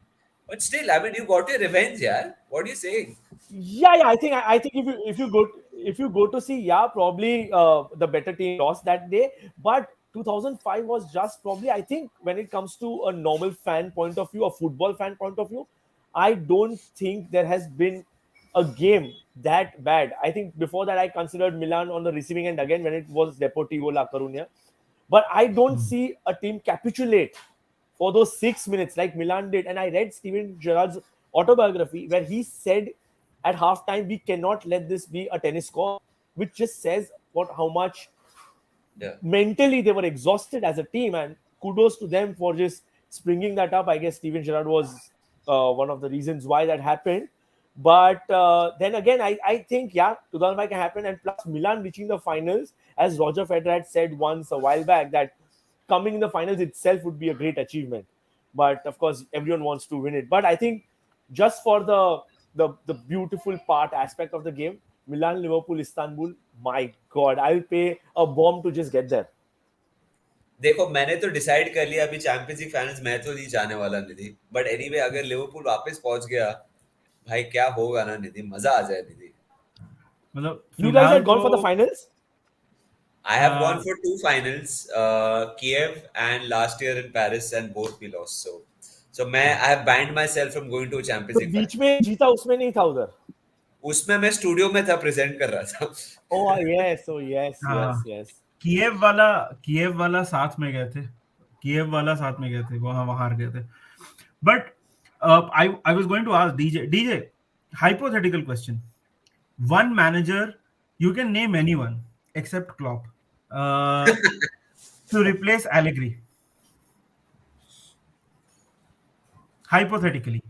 But still, I mean, you got your revenge, yeah. What are you saying? Yeah. I think if you go to see, yeah, probably the better team lost that day. But 2005 was just probably, I think, when it comes to a normal fan point of view, a football fan point of view, I don't think there has been a game that bad. I think before that I considered Milan on the receiving end again when it was Deportivo La Coruña. But I don't see a team capitulate for those 6 minutes like Milan did. And I read Steven Gerrard's autobiography where he said at halftime, we cannot let this be a tennis court, which just says what how much Yeah. mentally they were exhausted as a team. And kudos to them for just springing that up. I guess Steven Gerrard was one of the reasons why that happened. But then again, I think, yeah, 2005 can happen. And plus, Milan reaching the finals, as Roger Federer had said once a while back, that coming in the finals itself would be a great achievement. But of course, everyone wants to win it. But I think just for the beautiful part aspect of the game, Milan, Liverpool, Istanbul, my God, I'll pay a bomb to just get there. देखो मैंने तो decide कर लिया अभी champions league finals मैं तो नहीं जाने वाला निधि बट एनीवे अगर लिवरपूल वापस पहुंच गया भाई क्या होगा ना निधि मजा आ जाए निधि मतलब You guys फिलहाल had gone for the तो finals? I have gone for two finals Kiev and last year in Paris and both we lost so मैं I have banned myself from going to a Champions तो League बीच final में जीता उसमें नहीं था उधर. उसमें मैं स्टूडियो में था प्रेजेंट कर रहा था Oh yes, oh yes, हाँ, yes. कीव वाला साथ में गए थे वहां हार गए थे but I was going to ask DJ hypothetical question. One manager, you can name anyone except Klopp, to replace Allegri. Hypothetically.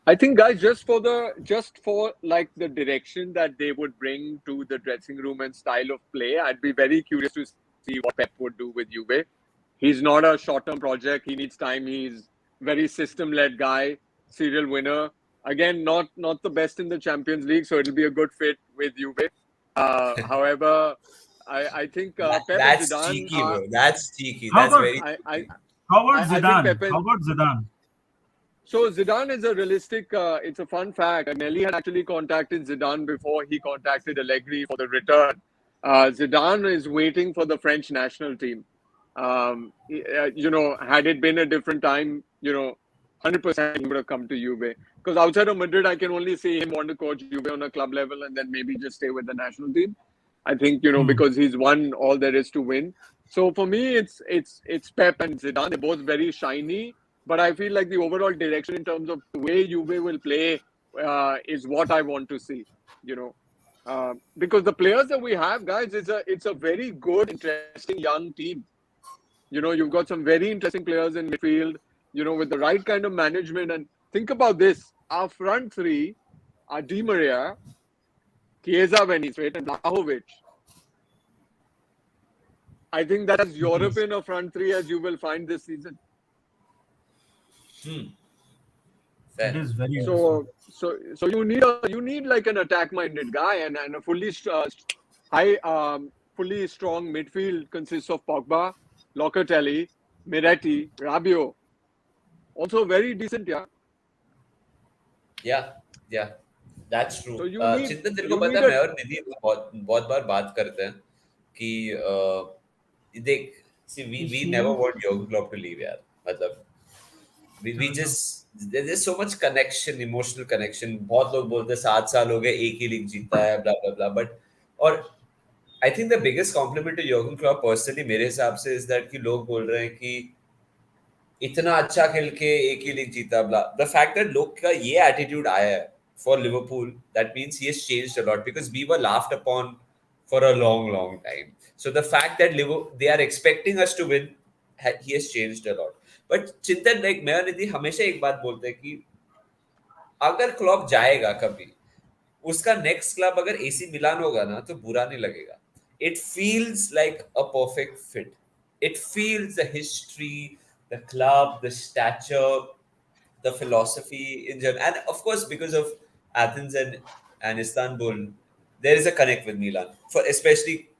I think, guys, just for like the direction that they would bring to the dressing room and style of play, I'd be very curious to see what Pep would do with Juve. He's not a short-term project. He needs time. He's very system-led guy, serial winner. Again, not the best in the Champions League, so it'll be a good fit with Juve. However, I think Pep and that's Zidane cheeky bro that's cheeky How that's about- very How about I think Zidane? Pep and- How about Zidane? So Zidane is a realistic. It's a fun fact. Nelly had actually contacted Zidane before he contacted Allegri for the return. Zidane is waiting for the French national team. Had it been a different time, 100% he would have come to Juve. Because outside of Madrid, I can only see him want to coach Juve on a club level and then maybe just stay with the national team. I think because he's won all there is to win. So for me, it's Pep and Zidane. They're both very shiny. But I feel like the overall direction in terms of the way Juve will play is what I want to see, because the players that we have, guys, it's a very good, interesting young team. You've got some very interesting players in midfield, with the right kind of management. And think about this. Our front three are Di Maria, Chiesa when he's fit, and Vlahovic. I think that's as European a front three as you will find this season. It is very So you need like an attack-minded guy and a fully strong midfield consists of Pogba, Locatelli, Miretti, Rabiot. Also very decent, yeah that's true So you need- चिंतन तेरे you को पता need है a- मैं और निधि बहुत बार बात करते हैं कि देख see we never want Jurgen Klopp to leave यार मतलब we just there's so much connection emotional connection बहुत लोग बोलते हैं 7 साल हो गए एक ही लीग जीता है blah blah blah but और I think the biggest compliment to Jurgen Klopp personally मेरे हिसाब से is that कि लोग बोल रहे हैं कि इतना अच्छा खेल के एक ही लीग जीता blah the fact that लोग का ये attitude आया है for Liverpool that means he has changed a lot because we were laughed upon for a long time so the fact that they are expecting us to win he has changed a lot but चिंतन like मैं और निधि हमेशा एक बात बोलते हैं कि अगर क्लॉप जाएगा कभी उसका नेक्स्ट क्लब अगर एसी मिलान होगा ना तो बुरा नहीं लगेगा it feels like a perfect fit it feels the history, the club, the stature, the philosophy in general, and of course because of Athens and Istanbul, there is a connect with Milan for especially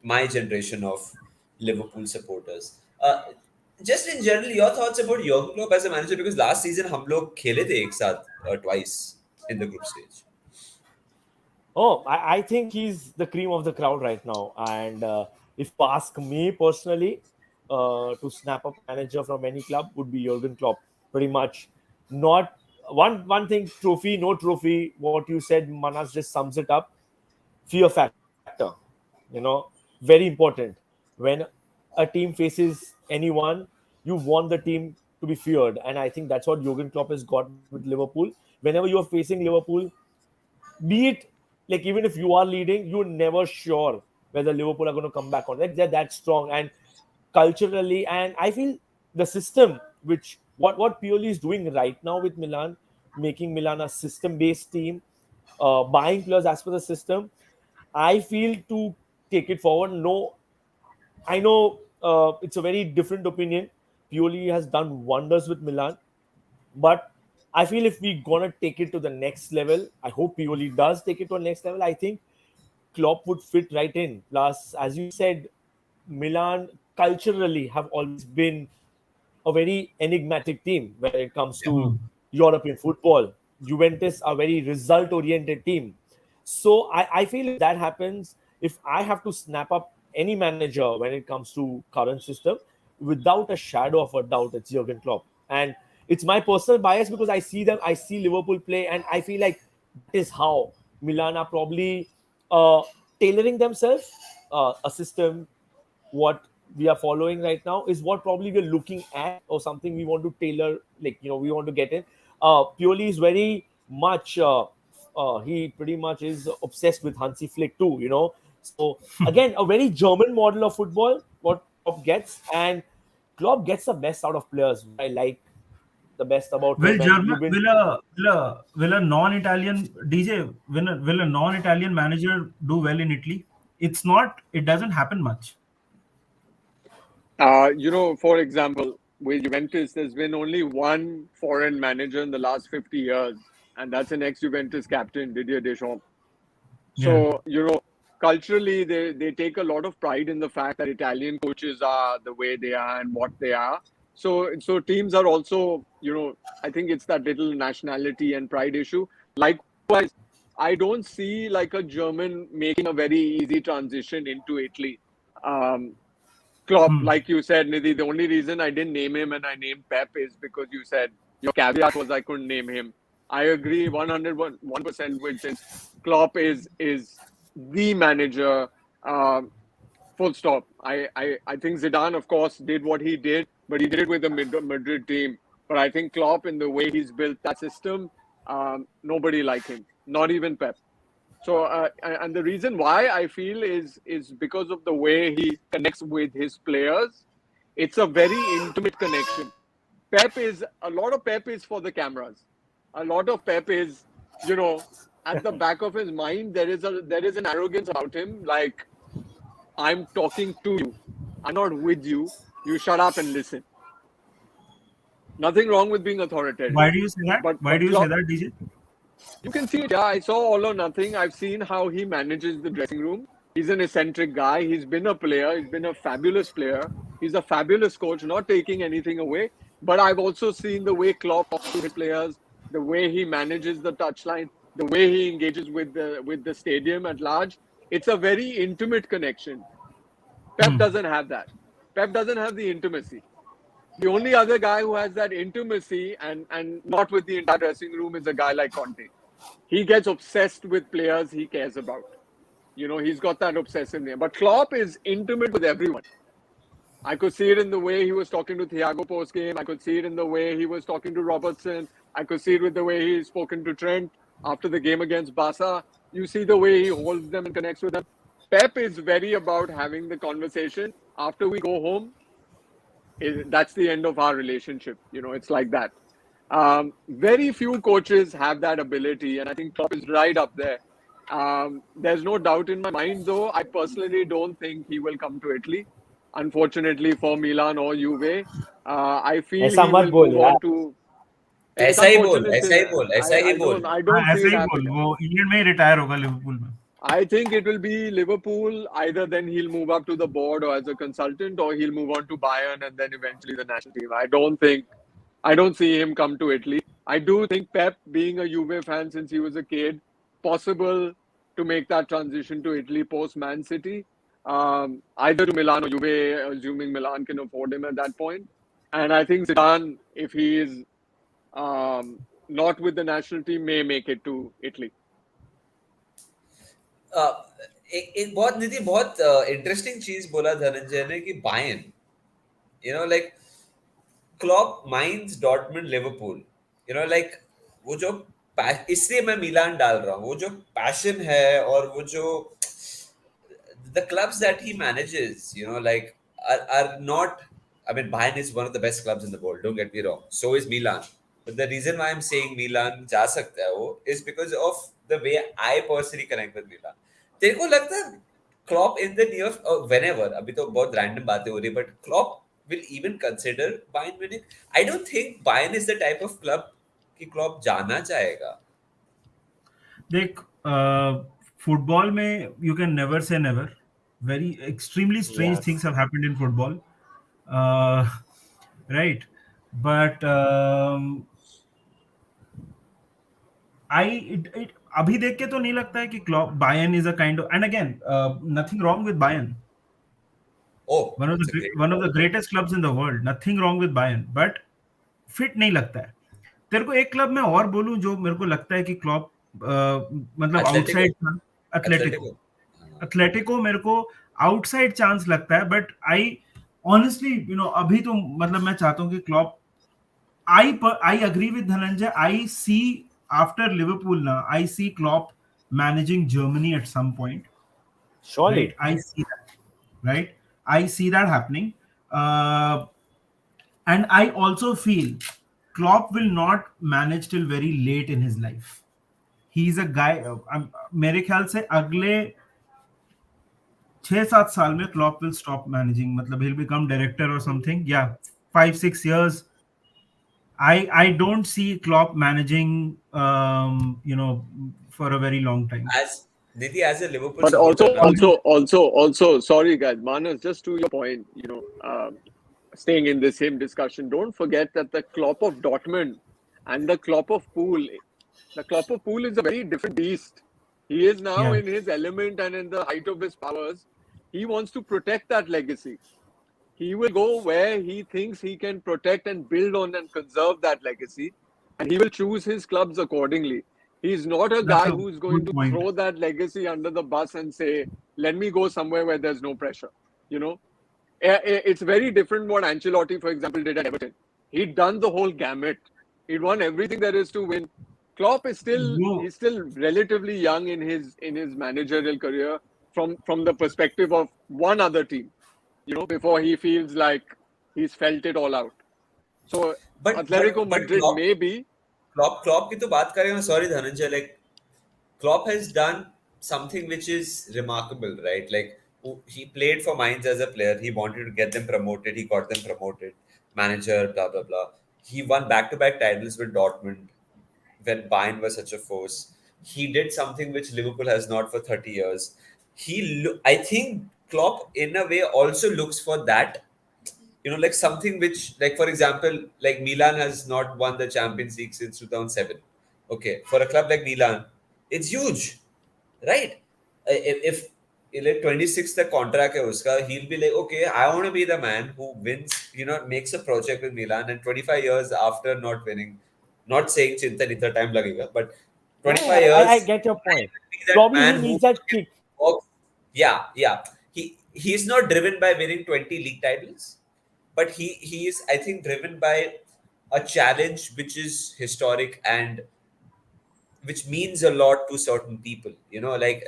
my generation of Liverpool supporters. Just in general, your thoughts about Jurgen Klopp as a manager, because last season हम लोग खेले थे एक साथ twice in the group stage. Oh, I think he's the cream of the crowd right now. And if you ask me personally, to snap up a manager from any club would be Jurgen Klopp. Pretty much, not one thing. Trophy, no trophy. What you said, Manas just sums it up. Fear factor. Very important. When a team faces anyone, you want the team to be feared, and I think that's what Jurgen Klopp has got with Liverpool. Whenever you are facing Liverpool, be it like even if you are leading, you're never sure whether Liverpool are going to come back on. Like they're that strong and culturally, and I feel the system, which what Pioli is doing right now with Milan, making Milan a system-based team, buying players as per the system. I feel to take it forward. No, I know it's a very different opinion. Pioli has done wonders with Milan, but I feel if we're gonna take it to the next level, I hope Pioli does take it to the next level. I think Klopp would fit right in. Plus, as you said, Milan culturally have always been a very enigmatic team when it comes to European football. Juventus are very result-oriented team. So I feel if that happens, if I have to snap up any manager when it comes to current system, without a shadow of a doubt, it's Jurgen Klopp. And it's my personal bias because I see them, I see Liverpool play, and I feel like that is how Milan are probably tailoring themselves. A system, what we are following right now is what probably we're looking at, or something we want to tailor, like we want to get in. Purely is very much he pretty much is obsessed with Hansi Flick too, so again a very German model of football what Klopp gets, and Klopp gets the best out of players. What I like the best about Will him, and German you've been will a non-Italian DJ will a non-Italian manager do well in Italy? It's not. It doesn't happen much. For example, with Juventus, there's been only one foreign manager in the last 50 years, and that's an ex-Juventus captain, Didier Deschamps. So, culturally, they take a lot of pride in the fact that Italian coaches are the way they are and what they are. So teams are also, I think it's that little nationality and pride issue. Likewise, I don't see like a German making a very easy transition into Italy. Klopp, like you said, Nidhi, the only reason I didn't name him and I named Pep is because you said your caveat was I couldn't name him. I agree 101% with this. Klopp is the manager, full stop. I think Zidane, of course, did what he did, but he did it with the Madrid team. But I think Klopp, in the way he's built that system, nobody like him, not even Pep. So, and the reason why I feel is because of the way he connects with his players. It's a very intimate connection. A lot of Pep is for the cameras. A lot of Pep is, at the back of his mind, there is an arrogance about him. Like, I'm talking to you. I'm not with you. You shut up and listen. Nothing wrong with being authoritarian. Why do you say that? Why do you say that, DJ? You can see it. Yeah, I saw All or Nothing. I've seen how he manages the dressing room. He's an eccentric guy. He's been a player. He's been a fabulous player. He's a fabulous coach, not taking anything away. But I've also seen the way Klopp talks to his players, the way he manages the touchline, the way he engages with the stadium at large. It's a very intimate connection. Pep doesn't have that. Pep doesn't have the intimacy. The only other guy who has that intimacy and not with the entire dressing room is a guy like Conte. He gets obsessed with players he cares about. He's got that obsessiveness. But Klopp is intimate with everyone. I could see it in the way he was talking to Thiago post-game. I could see it in the way he was talking to Robertson. I could see it with the way he's spoken to Trent after the game against Barca. You see the way he holds them and connects with them. Pep is very about having the conversation. After we go home, that's the end of our relationship. It's like that. Very few coaches have that ability, and I think Klopp is right up there. There's no doubt in my mind, though. I personally don't think he will come to Italy. unfortunately for Milan or Juve. I feel ऐसा he मत will बोल move यार. on to. It's ऐसा ही बोल, unfortunate. ऐसा ही बोल, ऐसा ही बोल. I हाँ don't see ऐसा it ही बोल, happening. वो इंग्लैंड में ही रिटायर होगा लिवरपूल में. I think it will be Liverpool. Either then he'll move up to the board or as a consultant, or he'll move on to Bayern and then eventually the national team. I don't see him come to Italy. I do think Pep, being a Juve fan since he was a kid, possible to make that transition to Italy post Man City, either to Milan or Juve, assuming Milan can afford him at that point. And I think Zidane, if he is not with the national team, may make it to Italy. एक बहुत निधि बहुत interesting चीज बोला धनंजय ने कि Bayern, you know, like Klopp minds Dortmund Liverpool, you know, like वो जो इसलिए मैं मिलान डाल रहा हूँ, वो जो पैशन है और वो जो the clubs that he manages, you know, like are not. I mean, Bayern is one of the best clubs in the world. Don't get me wrong. So is Milan. But the reason why I'm saying Milan जा सकता है वो is because of the way I personally connect with Milan. तेरे को लगता है Klopp in the near whenever, अभी तो बहुत random बातें हो रही है, but Klopp will even consider Bayern winning. I don't think Bayern is the type of club कि Klopp जाना चाहेगा. देख, फुटबॉल में you can never say never. Very extremely strange Yes. Things have happened in football, right, but अभी देख के तो नहीं लगता है कि Klopp Bayern is a kind of, and again nothing wrong with Bayern, Oh, one of that's a the great one of the point. Greatest clubs in the world, nothing wrong with Bayern, but fit नहीं लगता है. तेरे को एक club में और बोलूं जो मेरे को लगता है कि क्लॉप मतलब Atletico. Outside, Atletico. Atletico. Atletico मेरे को आउटसाइड चांस लगता है, बट आई ऑनेस्टली अभी तो मतलब मैं चाहता हूं कि Klopp, I agree with Dhananjay. I see after Liverpool now, I see Klopp managing Germany at some point. Surely. Right? I see that. Right? I see that happening. And I also feel Klopp will not manage till very late in his life. He's a guy. मेरे ख्याल से अगले 6-7 साल में Klopp will stop managing. मतलब he'll become director or something. Yeah, 5-6 years. I don't see Klopp managing for a very long time. As Nidhi, as a Liverpool But supporter, मैं बोलूँ, also, sorry guys, Manas, just to your point, staying in the same discussion, don't forget that the Klopp of Dortmund and the Klopp of Pool is a very different beast. He is now Yeah. in his element and in the height of his powers. He wants to protect that legacy. He will go where he thinks he can protect and build on and conserve that legacy, and he will choose his clubs accordingly. He's not a That's guy a who's going good to point. throw that legacy under the bus and say, let me go somewhere where there's no pressure. It's very different what Ancelotti, for example, did at Everton. He'd done the whole gamut. He'd won everything there is to win. Klopp is No, he's still relatively young in his managerial career from the perspective of one other team, before he feels like he's felt it all out. So Atletico but Madrid maybe. Klopp की तो बात करें ना, sorry Dhananjay, like Klopp has done something which is remarkable, right? Like he played for Mainz as a player. He wanted to get them promoted. He got them promoted. Manager, blah blah blah. He won back-to-back titles with Dortmund when Bayern was such a force. He did something which Liverpool has not for 30 years. I think Klopp, in a way, also looks for that. Like something which, like for example, like Milan has not won the Champions League since 2007. Okay, for a club like Milan, it's huge, right? If like 26 the contract hai uska, he'll be like, okay, I want to be the man who wins, makes a project with Milan, and 25 years after not winning, not saying Chintan itna time lagega, but 25 I years, get your I point. will be that Probably he man who needs that kick. works. Yeah. He's not driven by winning 20 league titles, but he is, I think, driven by a challenge which is historic and which means a lot to certain people. Like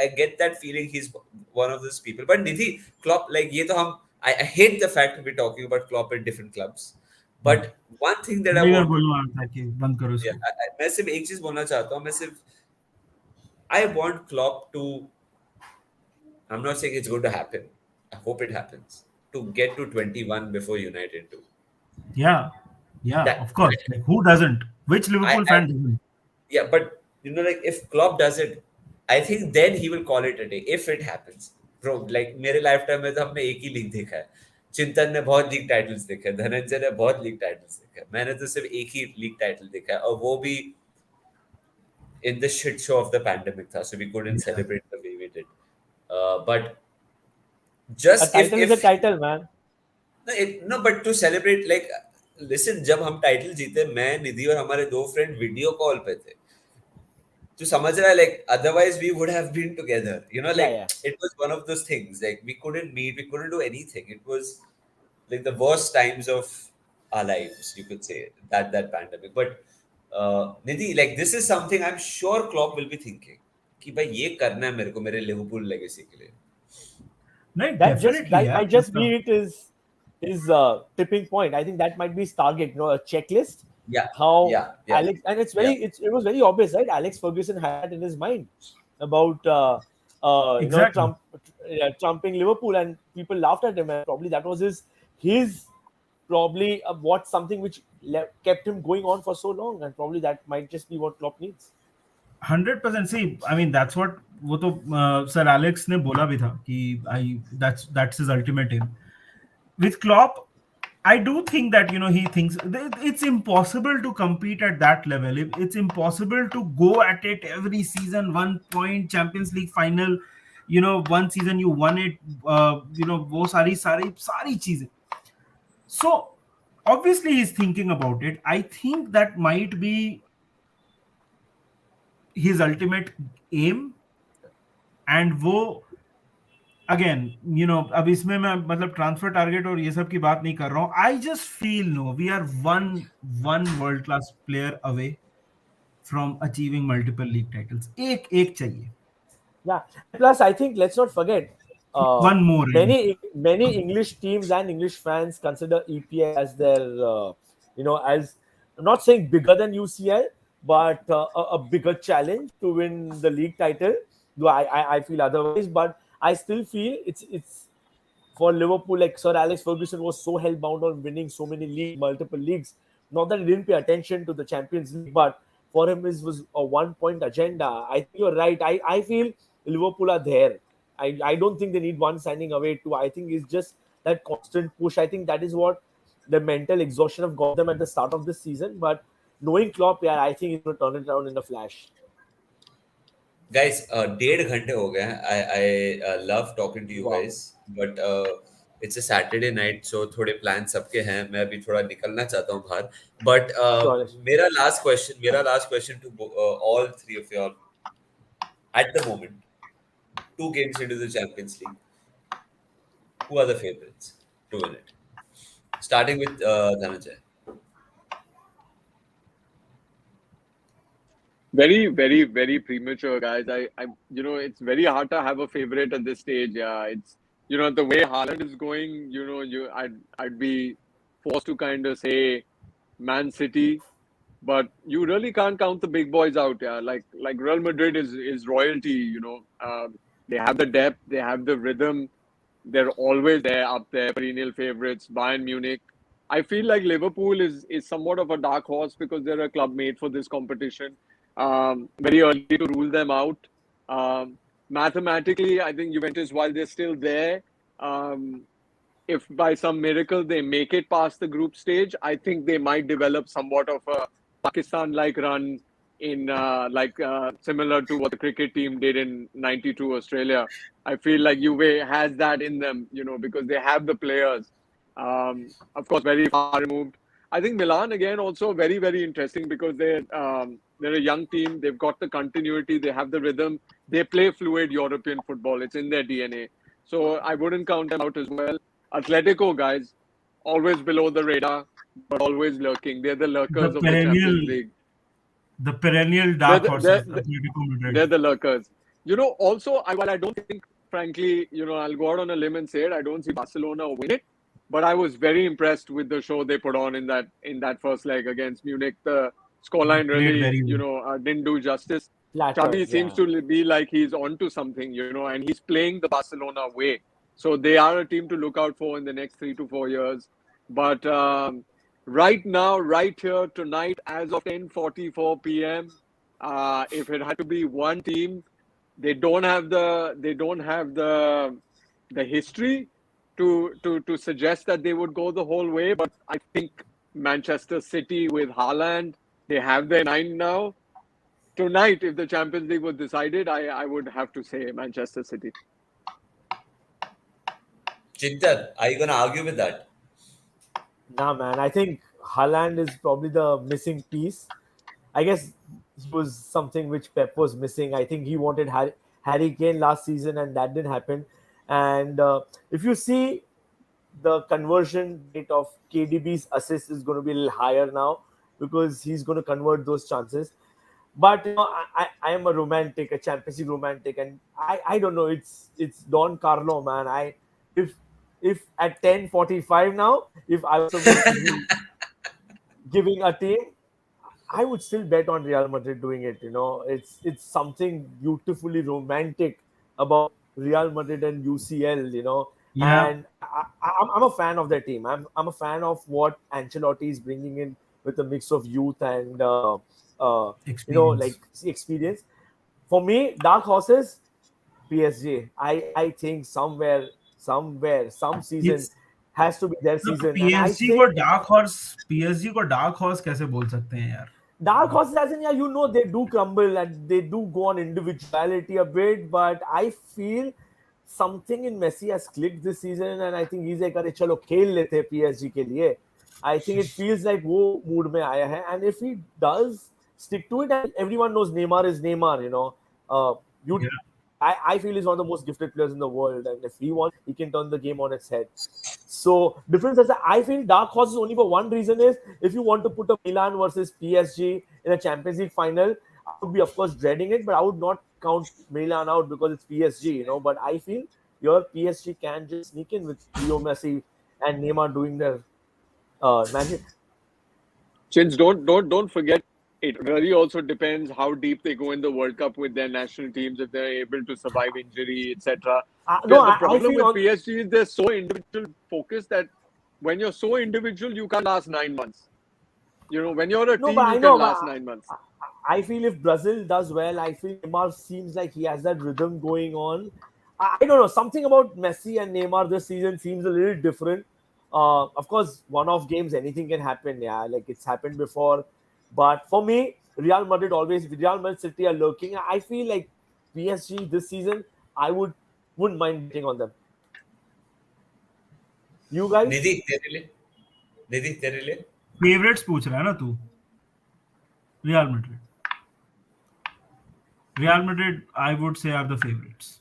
I get that feeling he's one of those people. But Nidhi, Klopp, like ये तो हम I hate the fact that we're talking about Klopp in different clubs. But one thing that I वही मैं want to, बोलूँ था कि बंद करो yeah, इसको. मैं सिर्फ एक चीज बोलना चाहता हूँ. I want Klopp to, I'm not saying it's going to happen, I hope it happens to get to 21 before United do. Yeah, yeah, That, of course. Like, who doesn't? Which I, Liverpool I fan doesn't? yeah, but like if Klopp does it, I think then he will call it a day if it happens. Bro, like मेरे lifetime में तो हमने एक ही league देखा है. चिंतन ने बहुत लीग टाइटल्स देखे हैं, धनंजय ने बहुत लीग टाइटल्स देखे हैं. मैंने तो सिर्फ एक ही लीग टाइटल देखा है और वो भी in the shit show of the pandemic tha, so we couldn't Yeah. celebrate the way we did. But A just title is a if title, man. no, but to celebrate, like, listen, जब हम title जीते, मैं निधि और हमारे दो friend video call पे थे. तो समझ रहा है, like otherwise we would have been together, Yeah, like yeah. it was one of those things, like we couldn't meet, we couldn't do anything. It was like the worst times of our lives, you could say, that pandemic. But Nidhi, like this is something I'm sure Klopp will be thinking कि भाई ये करना है मेरे को मेरे Liverpool legacy के लिए. Like, That definitely, yeah. might just be his tipping point. I think that might be his target. A checklist. Yeah, How yeah, yeah, Alex, and yeah. it was very obvious, right? Alex Ferguson had that in his mind about Exactly. trumping Liverpool, and people laughed at him, and probably that was his probably what something which kept him going on for so long, and probably that might just be what Klopp needs. 100%. See, I mean, that's what वो तो sir Alex ने बोला भी था कि आई that's his ultimate aim. With Klopp, I do think that he thinks it's impossible to compete at that level. It's impossible to go at it every season. 1 point Champions League final, one season you won it. वो सारी चीजें. So obviously he's thinking about it. I think that might be his ultimate aim. And वो again अब इसमें मैं मतलब transfer target और ये सब की बात नहीं कर रहा हूँ. I just feel no we are one world class player away from achieving multiple league titles. एक चाहिए. Yeah. Plus, I think let's not forget, One more. many English teams and English fans consider EPL as their, as I'm not saying bigger than UCL, but a bigger challenge to win the league title. Though I feel otherwise, but I still feel it's for Liverpool, like Sir Alex Ferguson was so hell-bound on winning so many multiple leagues. Not that he didn't pay attention to the Champions League, but for him it was a one-point agenda. I think you're right. I feel Liverpool are there. I don't think they need one signing away too. I think it's just that constant push. I think that is what the mental exhaustion have got them at the start of this season. But knowing Klopp, yeah, I think he's going to turn it around in a flash. Guys, 1.5 घंटे हो गए हैं. I love talking to you Wow. guys, but it's a Saturday night, so थोड़े plans सबके हैं. मैं अभी थोड़ा निकलना चाहता हूँ बाहर. But Sure. मेरा last question to all three of you all. At the moment, 2 games into the Champions League, who are the favorites to win it? Starting with Dhananjay. Very, very, very premature, guys. It's very hard to have a favorite at this stage. Yeah, it's the way Haaland is going. I'd be forced to kind of say Man City, but you really can't count the big boys out. Yeah, like Real Madrid is royalty. They have the depth, they have the rhythm. They're always there, up there, perennial favorites. Bayern Munich. I feel like Liverpool is somewhat of a dark horse because they're a club made for this competition. Very early to rule them out. Mathematically, I think Juventus, while they're still there, if by some miracle they make it past the group stage, I think they might develop somewhat of a Pakistan-like run in similar to what the cricket team did in '92 Australia. I feel like Juve has that in them, because they have the players. Of course, very far removed. I think Milan again also very, very interesting because they're a young team. They've got the continuity. They have the rhythm. They play fluid European football. It's in their DNA. So I wouldn't count them out as well. Atletico, guys, always below the radar, but always lurking. They're the lurkers of the Champions League. The perennial dark horses, Atletico Madrid. They're the lurkers. Also, while I don't think, frankly, I'll go out on a limb and say it, I don't see Barcelona win it. But I was very impressed with the show they put on in that first leg against Munich. The scoreline really, didn't do justice. Xavi seems to be like he's onto something, and he's playing the Barcelona way. So they are a team to look out for in the next 3 to 4 years. But right now, right here tonight, as of 10:44 p.m., if it had to be one team, they don't have the history to suggest that they would go the whole way. But I think Manchester City with Haaland, they have their 9 now. Tonight, if the Champions League was decided, I would have to say Manchester City. Chintan, are you gonna argue with that? Nah, man. I think Haaland is probably the missing piece. I guess he was something which Pep was missing. I think he wanted Harry Kane last season, and that didn't happen. And if you see the conversion rate of KDB's assist is going to be a little higher now because he's going to convert those chances. But I am a romantic, a Champions League romantic, and I don't know. It's Don Carlo, man. If if at 10:45 now, if I was supposed to be giving a team, I would still bet on Real Madrid doing it. It's something beautifully romantic about Real Madrid and UCL. Yeah, And I'm a fan of their team. I'm a fan of what Ancelotti is bringing in with a mix of youth and experience. like experience. For me, dark horses, PSG. I think some season It's has to be their the season, and I PSG को think dark horse कैसे बोल सकते हैं यार? dark horses, as in, yeah, they do crumble and they do go on individuality a bit, but I feel something in Messi has clicked this season, and I think he's like, अरे चलो खेल लेते हैं PSG के लिए. I think it feels like वो mood में आया है, and if he does stick to it, and everyone knows Neymar is Neymar, you. Yeah. I feel he's one of the most gifted players in the world, and if he wants, he can turn the game on its head. So difference is that I feel dark horse is only for one reason is if you want to put a Milan versus PSG in a Champions League final, I would be of course dreading it, but I would not count Milan out because it's PSG, But I feel your PSG can just sneak in with Leo Messi and Neymar doing their magic. Chins, don't forget. It really also depends how deep they go in the World Cup with their national teams, if they're able to survive injury, etc. No, The I problem feel with PSG is they're so individual focused that when you're so individual, you can't last 9 months. When you're a no, team, but I you know, can but last 9 months. I feel if Brazil does well, I feel Neymar seems like he has that rhythm going on. I don't know, something about Messi and Neymar this season seems a little different. Of course, one-off games, anything can happen. Yeah, like it's happened before. But for me, Real Madrid City are lurking. I feel like PSG this season, I wouldn't mind betting on them. You guys? निधि तेरे लिए निधि तेरे लिए favourites पूछ रहा है ना तू? Real Madrid. Real Madrid, I would say, are the favorites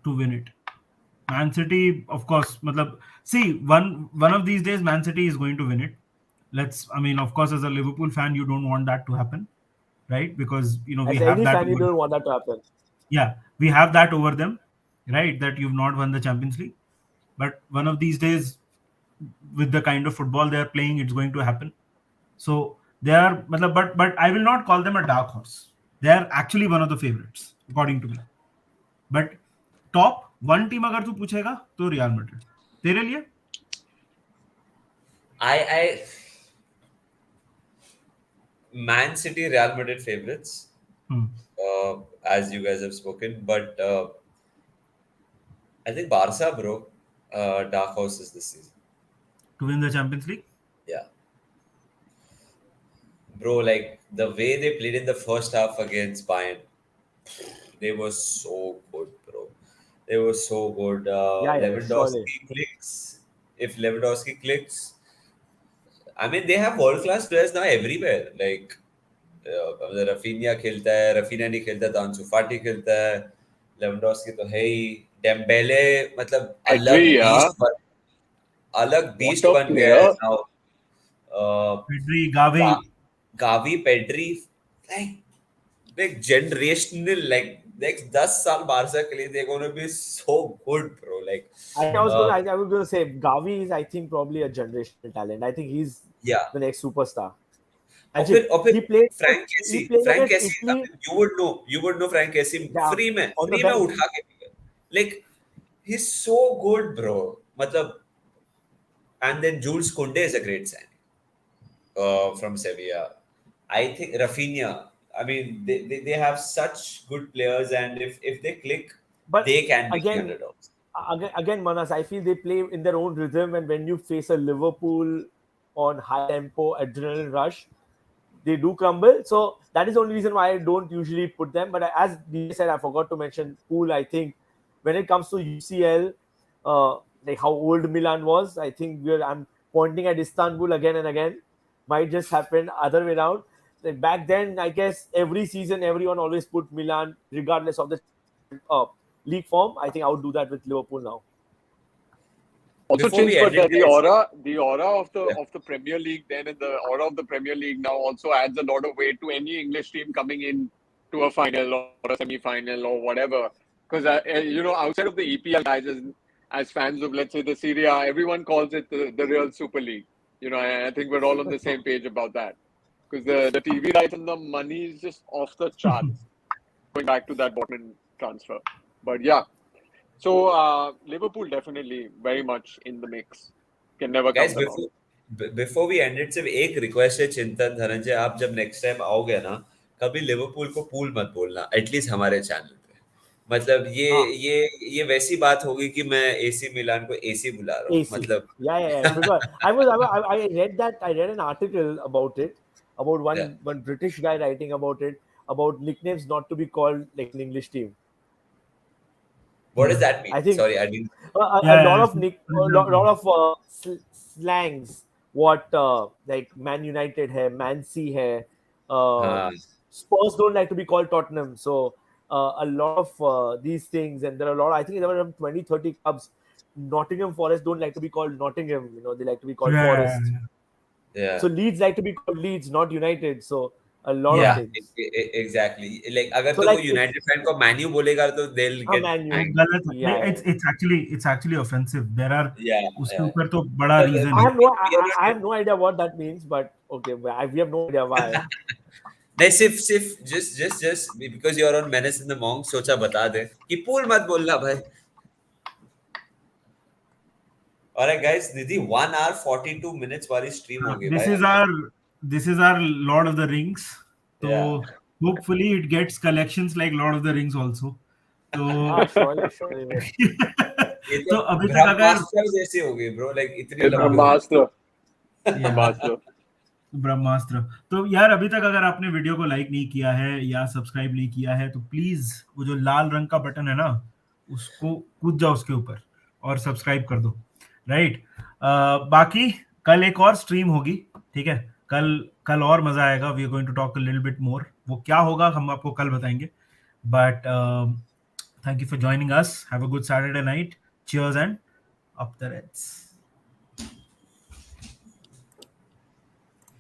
to win it. Man City, of course, matlab, see, one of these days, Man City is going to win it. Of course, as a Liverpool fan, you don't want that to happen, right? Because, we As have any that fan, you over, don't want that to happen. yeah, we have that over them, right? That you've not won the Champions League. But one of these days, with the kind of football they are playing, it's going to happen. So they are, but I will not call them a dark horse. They are actually one of the favorites, according to me. But top one team अगर तू पूछेगा तो Real Madrid. तेरे लिए? I Man City, Real Madrid favorites, as you guys have spoken, but I think Barca, bro, dark horses this season. To win the Champions League? Yeah. Bro, like the way they played in the first half against Bayern, they were so good, bro. They were so good. Lewandowski surely. clicks. If Lewandowski clicks, I mean, they have world-class players now everywhere. Like, Rafinha खेलता है, Rafinha नहीं खेलता तो Ansu Fati खेलता है, Lewandowski तो है ही, Dembele मतलब Agree, yeah. अलग beast What a बन गया है player. now. Pedri, Gavi. Gavi, Pedri, like generational, like next 10 साल बारसा के लिए they're gonna be so good, bro. Like I was gonna say Gavi is, I think, probably a generational talent. I think he's yeah. the next superstar. और फिर he played Frank Kessie, against I mean, you would know Frank Kessie Yeah, free में on the उठा bench. के like he's so good, bro. मतलब, and then Jules Kounde is a great signing from Sevilla. I think Rafinha. I mean, they have such good players, and if they click, But they can be the again, underdogs. again, Manas, I feel they play in their own rhythm, and when you face a Liverpool on high tempo adrenaline rush, they do crumble. So that is the only reason why I don't usually put them. But as DJ said, I forgot to mention Pool. I think when it comes to UCL, like how old Milan was, I think I'm pointing at Istanbul again and again. Might just happen other way around. Like back then, I guess every season everyone always put Milan, regardless of the uh, league form. I think I would do that with Liverpool now. Also, Before we Chins, end but it, the guys. aura Yeah. of the Premier League then, and the aura of the Premier League now also adds a lot of weight to any English team coming in to a final or a semi-final or whatever. Because outside of the EPL guys, as fans of, let's say, the Serie A, everyone calls it the real Super League. I think we're all on the same page about that. Because the TV rights and the money is just off the charts. Going back to that Botman transfer, but yeah. So Liverpool definitely very much in the mix. Can never Guys, count them out. before we end it, सिर्फ एक request है चिंतन धनंजय, आप जब next time आओगे ना, कभी Liverpool को पूल मत बोलना, एटलीस्ट हमारे चैनल पे. मतलब ये वैसी बात होगी कि मैं एसी मिलान को एसी बुला रहा हूँ, AC. मतलब. Yeah. Because I read that I read an article about it, about Yeah. one British guy writing about it, about nicknames not to be called like an English team. What does that mean? I think Sorry, I didn't. a lot of For example, lot of slangs. What like Man United hai, Man C hai. हाँ. Spurs don't like to be called Tottenham. So a lot of these things, and there are a lot. I think there are around 20, 30 clubs. Nottingham Forest don't like to be called Nottingham. They like to be called yeah, Forest. Yeah. So Leeds like to be called Leeds, not United. So a lot of Yeah, things. exactly. Like अगर So तो like कोई if United fan को menu बोलेगा तो they'll a get Man वो U, angry. गलत है. yeah. It's actually offensive. There are Yeah, उसके yeah. ऊपर तो बड़ा But reason I है. have no we are I not. have no idea what that means, but okay, we have no idea why. नहीं, सिर्फ just because you're on Menace in the Monk, सोचा बता दे कि pool मत बोलना भाई. Alright guys, निधि 1 hour 42 minutes वाली stream हो गई This भाई is हमारी. our Lord of the Rings. Yeah. So hopefully it gets collections like Lord of the Rings also. तो Surely will. ये तो तो अभी तक अगर ब्रह्मास्त्र जैसी हो गई ब्रो, लाइक इतनी It's लंबी हो गई. Brahmastra. या Brahmastra. ब्रह्मास्त्र. तो यार अभी तक अगर आपने वीडियो को लाइक नहीं किया है या सब्सक्राइब नहीं किया है तो प्लीज वो जो लाल रंग का बटन है ना उसको कूद जाओ उसके ऊपर और सब्सक्राइब कर दो. राइट. बाकी कल एक और स्ट्रीम होगी. ठीक है. कल और मजा आएगा. We are going to talk a little bit more. वो क्या होगा हम आपको कल बताएंगे. But thank you for joining us. Have a good Saturday night. Cheers and up the Reds.